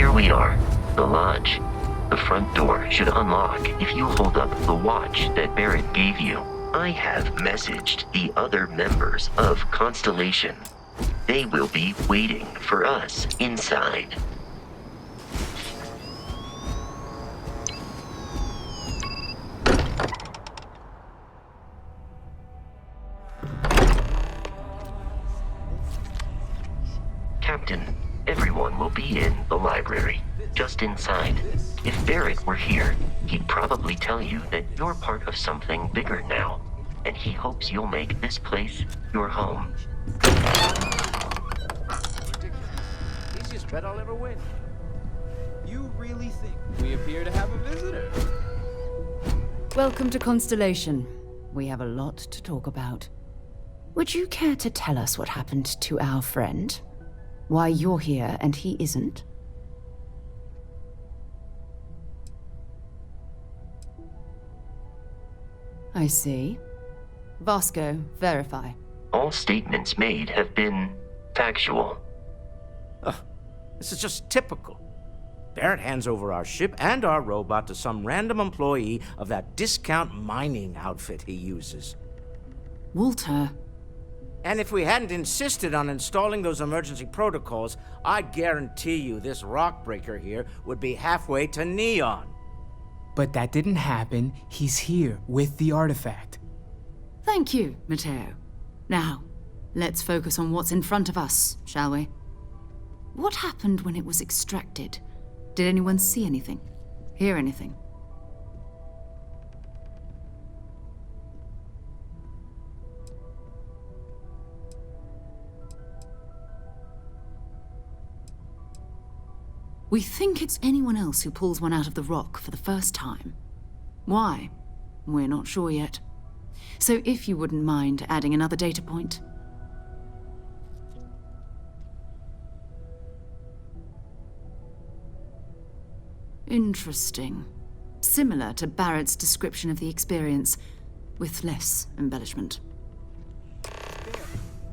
here we are, the lodge. The front door should unlock if you hold up the watch that Barrett gave you. I have messaged the other members of Constellation. They will be waiting for us inside. Captain, everyone will be in the library, just inside. If Barrett were here, he'd probably tell you that you're part of something bigger now, and he hopes you'll make this place your home. Easiest bet I'll ever win. You really think we appear to have a visitor? Welcome to Constellation. We have a lot to talk about. Would you care to tell us what happened to our friend? Why you're here and he isn't? I see. Vasco, verify. All statements made have been factual. This is just typical. Barrett hands over our ship and our robot to some random employee of that discount mining outfit he uses. Walter. And if we hadn't insisted on installing those emergency protocols, I guarantee you this rock breaker here would be halfway to Neon. But that didn't happen. He's here with the artifact. Thank you, Matteo. Now, let's focus on what's in front of us, shall we? What happened when it was extracted? Did anyone see anything? Hear anything? We think it's anyone else who pulls one out of the rock for the first time. Why? We're not sure yet. So if you wouldn't mind adding another data point. Interesting. Similar to Barrett's description of the experience, with less embellishment.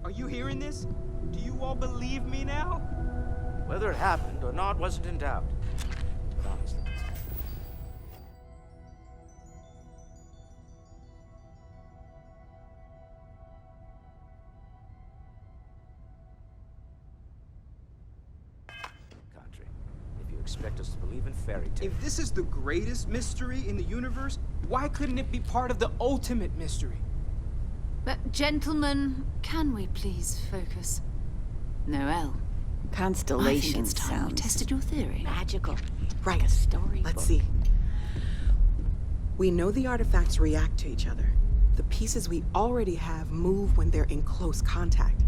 Are you hearing this? Do you all believe me now? Whether it happened or not wasn't in doubt. But honestly. Country, if you expect us to believe in fairy tales. If this is the greatest mystery in the universe, why couldn't it be part of the ultimate mystery? But gentlemen, can we please focus? Noelle. Constellation I think it's time we sounds tested your theory. magical. Right. Like a story. Let's see. We know the artifacts react to each other. The pieces we already have move when they're in close contact.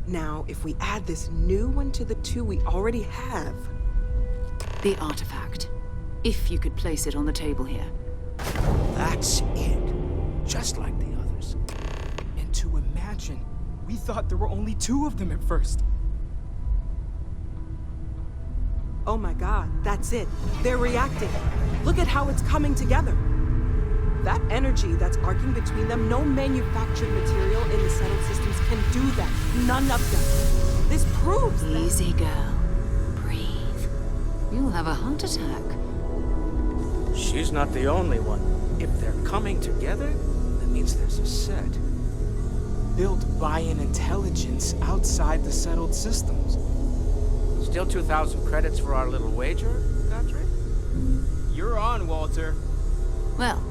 Now, if we add this new one to the two we already have... The artifact. If you could place it on the table here. That's it. Just like the others. And to imagine, we thought there were only 2 of them at first. Oh my god, that's it. They're reacting. Look at how it's coming together. That energy that's arcing between them, no manufactured material in the settled systems can do that. None of them. This proves that... Easy, girl. Breathe. You'll have a heart attack. She's not the only one. If they're coming together, that means there's a set. Built by an intelligence outside the settled systems. Still 2,000 credits for our little wager, Godfrey? You're on, Walter. Well,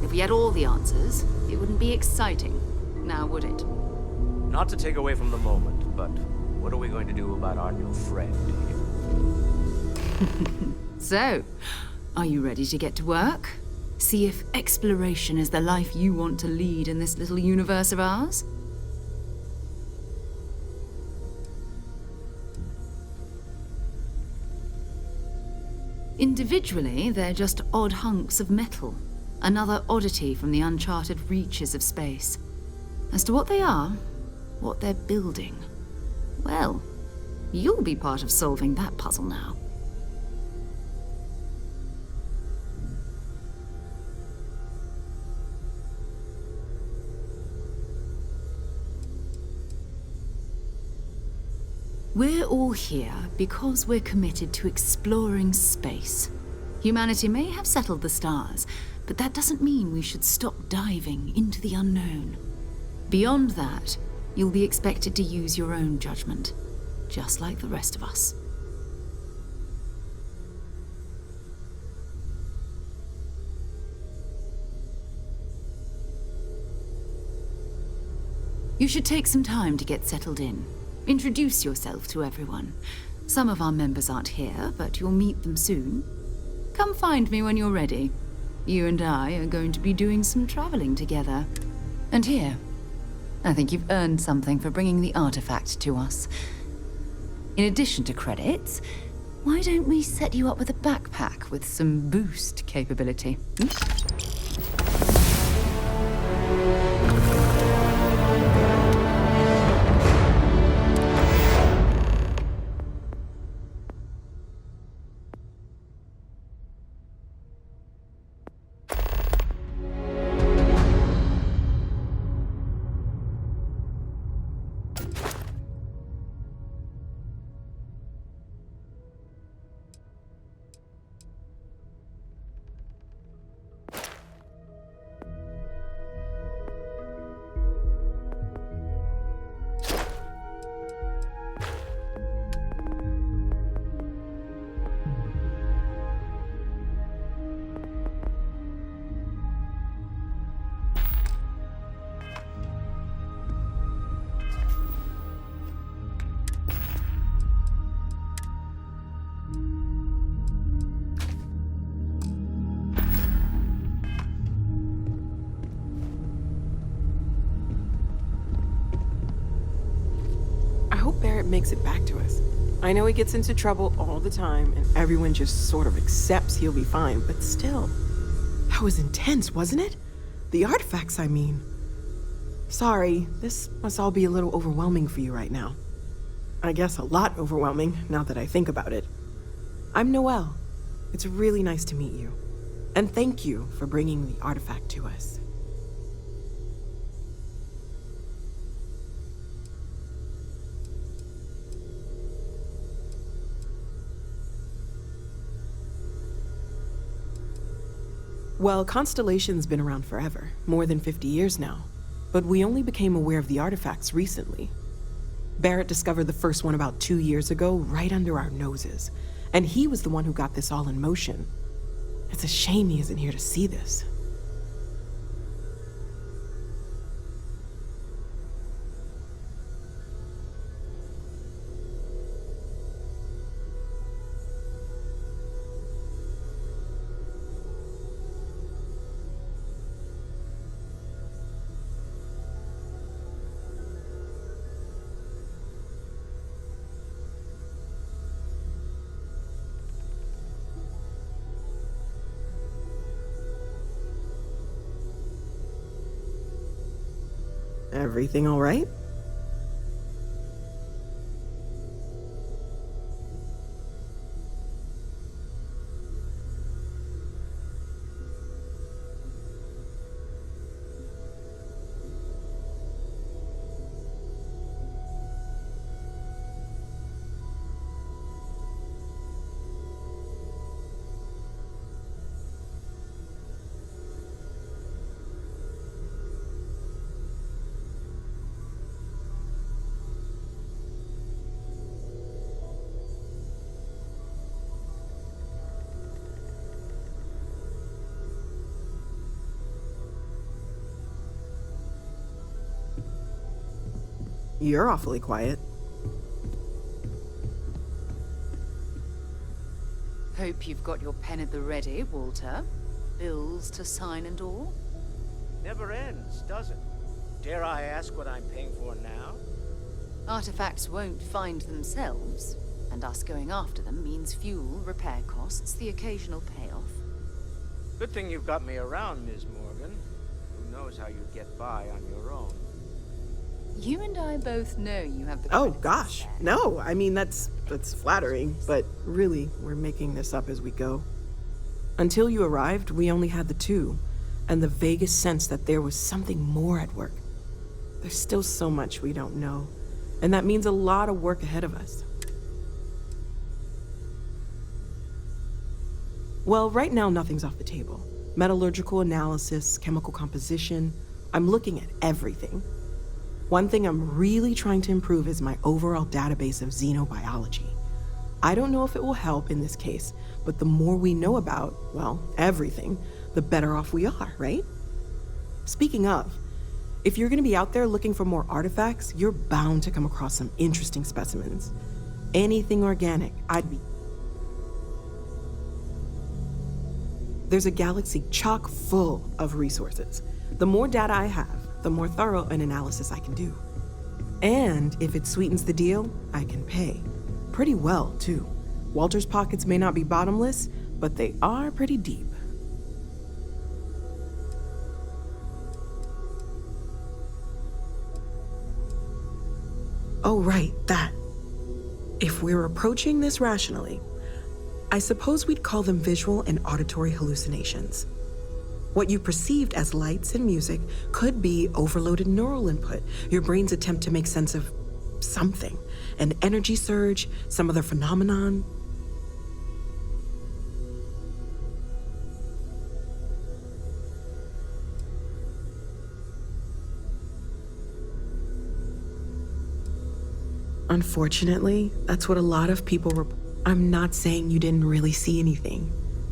if we had all the answers, it wouldn't be exciting, now would it? Not to take away from the moment, but what are we going to do about our new friend here? So, are you ready to get to work? See if exploration is the life you want to lead in this little universe of ours? Individually, they're just odd hunks of metal. Another oddity from the uncharted reaches of space. As to what they are, what they're building, well, you'll be part of solving that puzzle now. We're all here because we're committed to exploring space. Humanity may have settled the stars, but that doesn't mean we should stop diving into the unknown. Beyond that, you'll be expected to use your own judgment, just like the rest of us. You should take some time to get settled in. Introduce yourself to everyone. Some of our members aren't here, but you'll meet them soon. Come find me when you're ready. You and I are going to be doing some traveling together. And here, I think you've earned something for bringing the artifact to us. In addition to credits, why don't we set you up with a backpack with some boost capability? Makes it back to us. I know he gets into trouble all the time, and everyone just sort of accepts he'll be fine, but still. That was intense, wasn't it? The artifacts, I mean. Sorry, this must all be a little overwhelming for you right now. I guess a lot overwhelming, now that I think about it. I'm Noelle. It's really nice to meet you. And thank you for bringing the artifact to us. Well, Constellation's been around forever, more than 50 years now. But we only became aware of the artifacts recently. Barrett discovered the first one about 2 years ago, right under our noses. And he was the one who got this all in motion. It's a shame he isn't here to see this. Everything all right? You're awfully quiet. Hope you've got your pen at the ready, Walter. Bills to sign and all. Never ends, does it? Dare I ask what I'm paying for now? Artifacts won't find themselves, and us going after them means fuel, repair costs, the occasional payoff. Good thing you've got me around, Ms. Morgan. Who knows how you'd get by on your own? You and I both know you have the... Oh, gosh. No, I mean, that's flattering, but really, we're making this up as we go. Until you arrived, we only had the two, and the vaguest sense that there was something more at work. There's still so much we don't know, and that means a lot of work ahead of us. Well, right now nothing's off the table. Metallurgical analysis, chemical composition. I'm looking at everything. One thing I'm really trying to improve is my overall database of xenobiology. I don't know if it will help in this case, but the more we know about, well, everything, the better off we are, right? Speaking of, if you're gonna be out there looking for more artifacts, you're bound to come across some interesting specimens. Anything organic, I'd be... There's a galaxy chock full of resources. The more data I have, the more thorough an analysis I can do. And if it sweetens the deal, I can pay. Pretty well, too. Walter's pockets may not be bottomless, but they are pretty deep. Oh, right, that. If we're approaching this rationally, I suppose we'd call them visual and auditory hallucinations. What you perceived as lights and music could be overloaded neural input, your brain's attempt to make sense of something, an energy surge, some other phenomenon. Unfortunately, that's what a lot of people report. I'm not saying you didn't really see anything,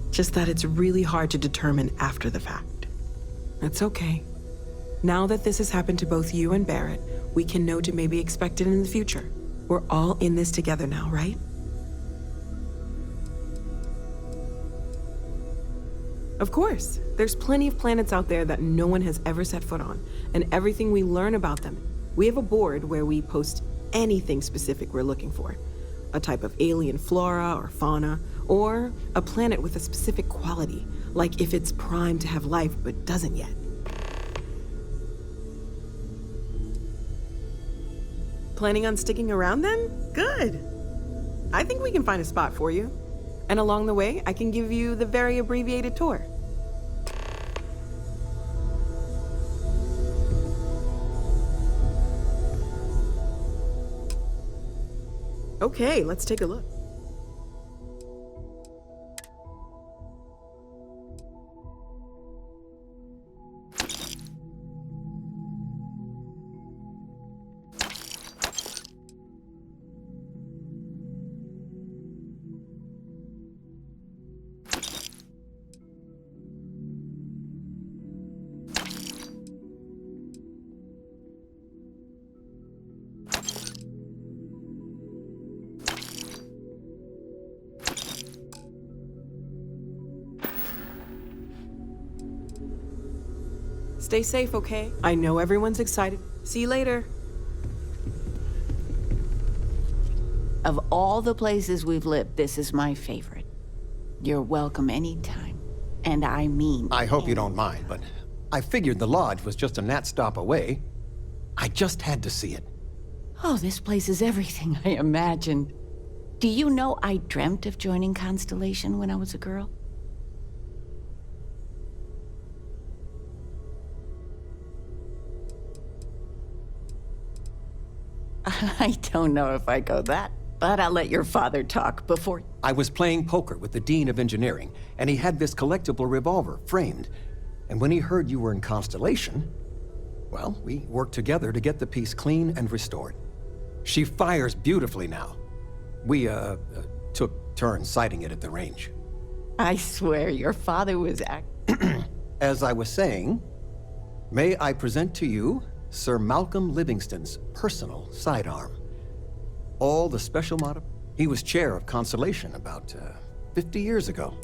just that it's really hard to determine after the fact. That's okay. Now that this has happened to both you and Barrett, we can know to maybe expect it in the future. We're all in this together now, right? Of course. There's plenty of planets out there that no one has ever set foot on, and everything we learn about them. We have a board where we post anything specific we're looking for. A type of alien flora or fauna, or a planet with a specific quality, like if it's primed to have life but doesn't yet. Planning on sticking around then? Good. I think we can find a spot for you. And along the way, I can give you the very abbreviated tour. Okay, let's take a look. Stay safe, okay? I know everyone's excited. See you later. Of all the places we've lived, this is my favorite. You're welcome anytime. And I mean... I hope you don't mind, but I figured the lodge was just a gnat stop away. I just had to see it. Oh, this place is everything I imagined. Do you know I dreamt of joining Constellation when I was a girl? I don't know if I go that, but I'll let your father talk before... I was playing poker with the Dean of Engineering, and he had this collectible revolver framed. And when he heard you were in Constellation, well, we worked together to get the piece clean and restored. She fires beautifully now. We, took turns sighting it at the range. I swear your father was As I was saying, may I present to you Sir Malcolm Livingston's personal sidearm. All the special he was chair of Constellation about 50 years ago.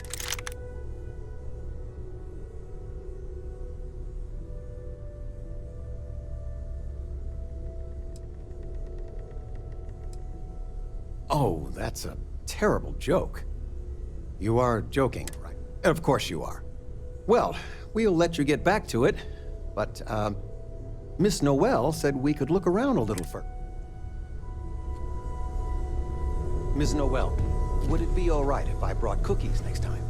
Oh, that's a terrible joke. You are joking, right? Of course you are. Well, we'll let you get back to it, but, Miss Noel said we could look around a little further. Ms. Noel, would it be all right if I brought cookies next time?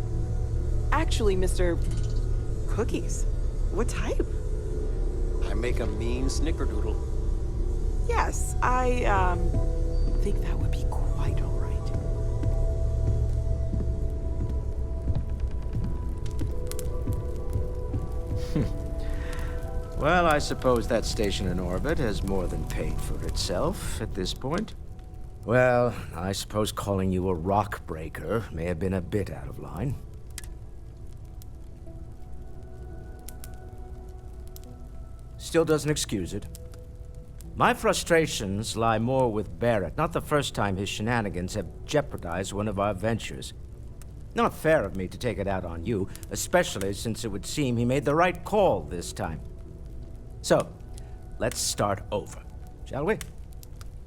Actually, Mr. Cookies? What type? I make a mean snickerdoodle. Yes, I, think that would be quite all right. Well, I suppose that station in orbit has more than paid for itself at this point. Well, I suppose calling you a rock breaker may have been a bit out of line. Still doesn't excuse it. My frustrations lie more with Barrett, not the first time his shenanigans have jeopardized one of our ventures. Not fair of me to take it out on you, especially since it would seem he made the right call this time. So, let's start over, shall we?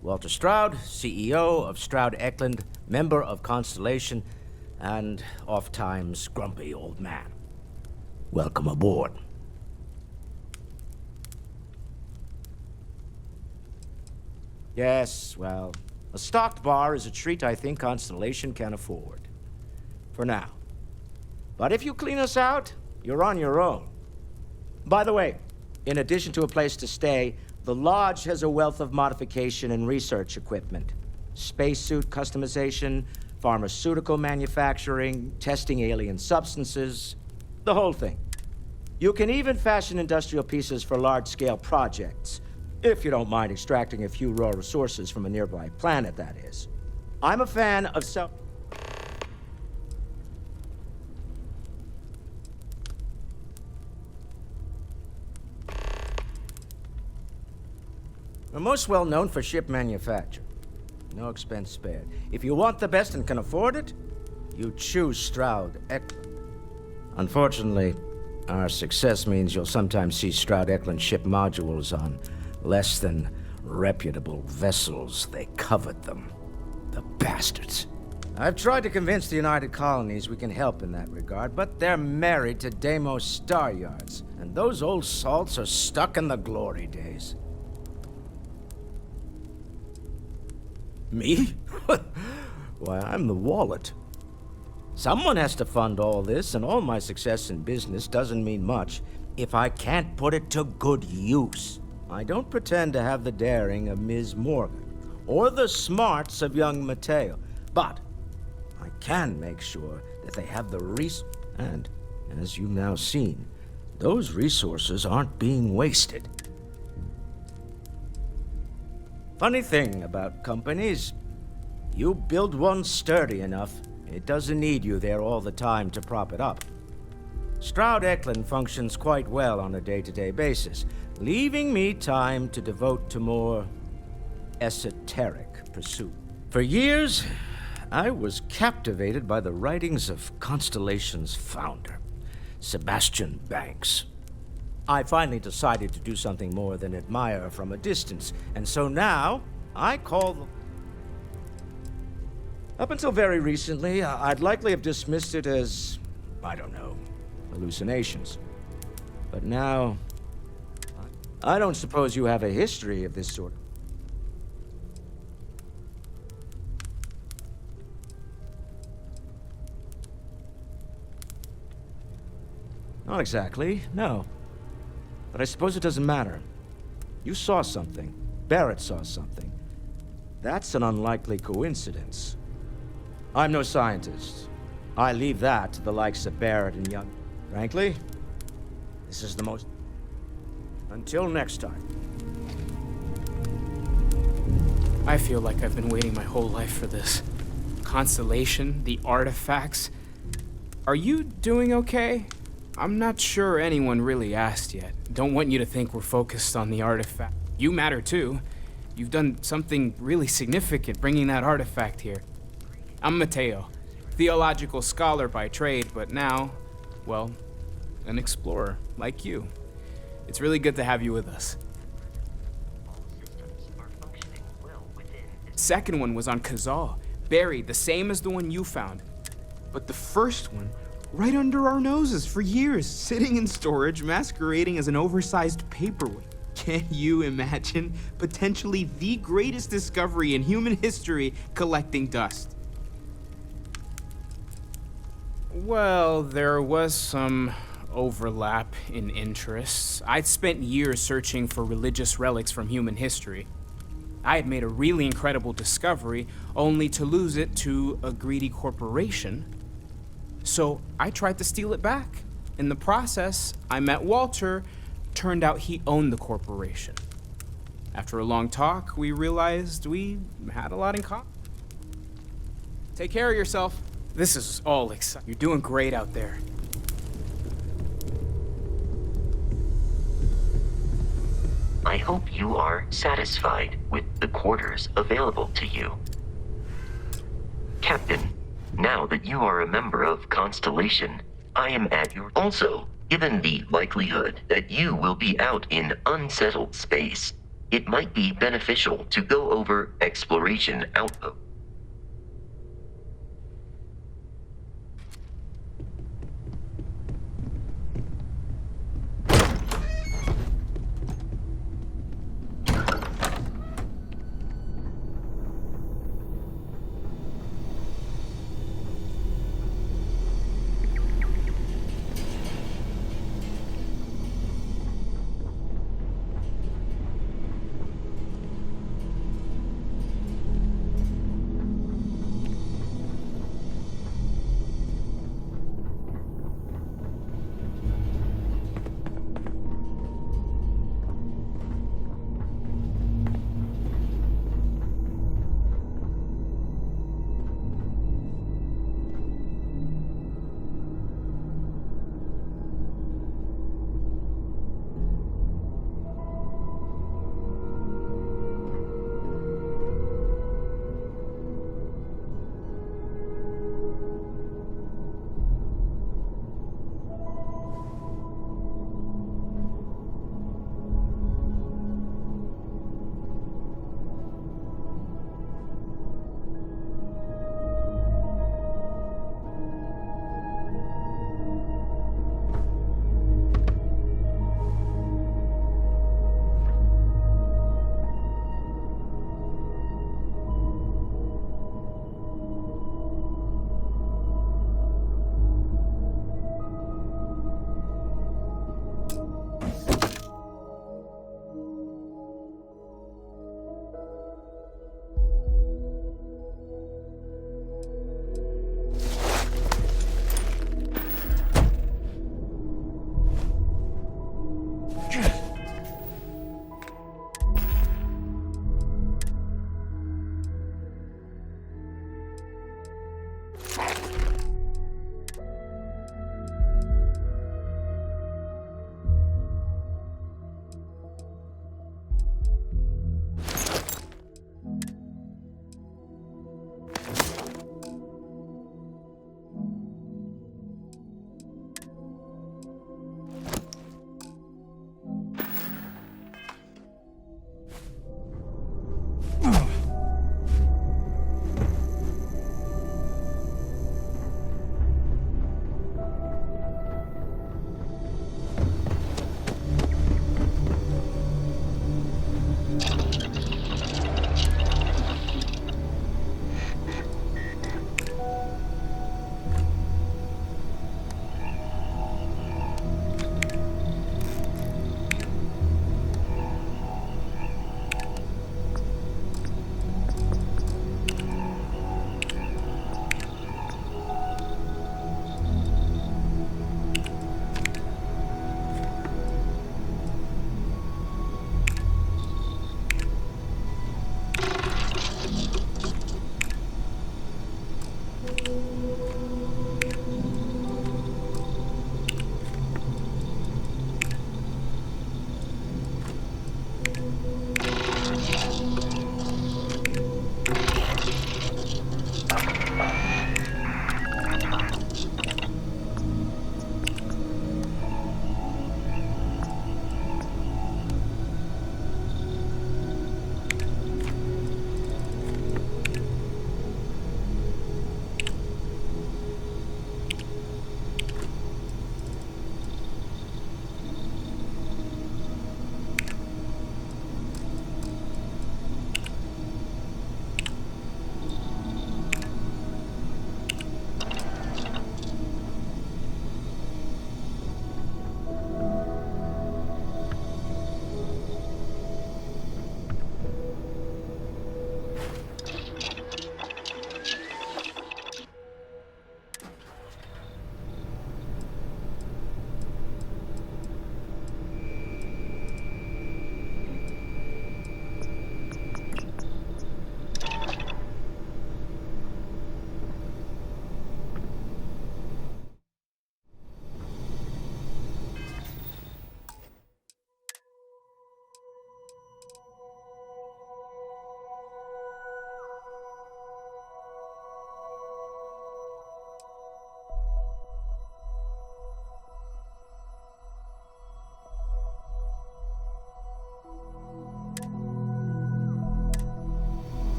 Walter Stroud, CEO of Stroud Eklund, member of Constellation, and oft-times grumpy old man. Welcome aboard. Yes, well, a stocked bar is a treat I think Constellation can afford. For now. But if you clean us out, you're on your own. By the way, in addition to a place to stay, the Lodge has a wealth of modification and research equipment. Spacesuit customization, pharmaceutical manufacturing, testing alien substances, the whole thing. You can even fashion industrial pieces for large-scale projects, if you don't mind extracting a few raw resources from a nearby planet, that is. I'm a fan of We're most well known for ship manufacture. No expense spared. If you want the best and can afford it, you choose Stroud Eklund. Unfortunately, our success means you'll sometimes see Stroud Eklund ship modules on less than reputable vessels. They covet them. The bastards. I've tried to convince the United Colonies we can help in that regard, but they're married to Deimos Star Yards, and those old salts are stuck in the glory days. Me? Why, I'm the wallet. Someone has to fund all this, and all my success in business doesn't mean much if I can't put it to good use. I don't pretend to have the daring of Ms. Morgan, or the smarts of young Mateo, but I can make sure that they have the and, as you've now seen, those resources aren't being wasted. Funny thing about companies, you build one sturdy enough, it doesn't need you there all the time to prop it up. Stroud Eklund functions quite well on a day-to-day basis, leaving me time to devote to more esoteric pursuit. For years, I was captivated by the writings of Constellation's founder, Sebastian Banks. I finally decided to do something more than admire from a distance, and so now, I call them... Up until very recently, I'd likely have dismissed it as, I don't know, hallucinations. But now, I don't suppose you have a history of this sort. Not exactly, no. But I suppose it doesn't matter. You saw something. Barrett saw something. That's an unlikely coincidence. I'm no scientist. I leave that to the likes of Barrett and Young. Frankly, this is the most... Until next time. I feel like I've been waiting my whole life for this. Constellation, the artifacts. Are you doing okay? I'm not sure anyone really asked yet. Don't want you to think we're focused on the artifact. You matter too. You've done something really significant bringing that artifact here. I'm Mateo, theological scholar by trade, but now, well, an explorer like you. It's really good to have you with us. Second one was on Kazal, buried, the same as the one you found. But the first one, right under our noses for years, sitting in storage, masquerading as an oversized paperweight. Can you imagine? Potentially the greatest discovery in human history, collecting dust. Well, there was some overlap in interests. I'd spent years searching for religious relics from human history. I had made a really incredible discovery, only to lose it to a greedy corporation. So I tried to steal it back. In the process, I met Walter, turned out he owned the corporation. After a long talk, we realized we had a lot in common. Take care of yourself. This is all exciting. You're doing great out there. I hope you are satisfied with the quarters available to you. Captain, now that you are a member of Constellation, I am at your... Also, given the likelihood that you will be out in unsettled space, it might be beneficial to go over exploration outposts.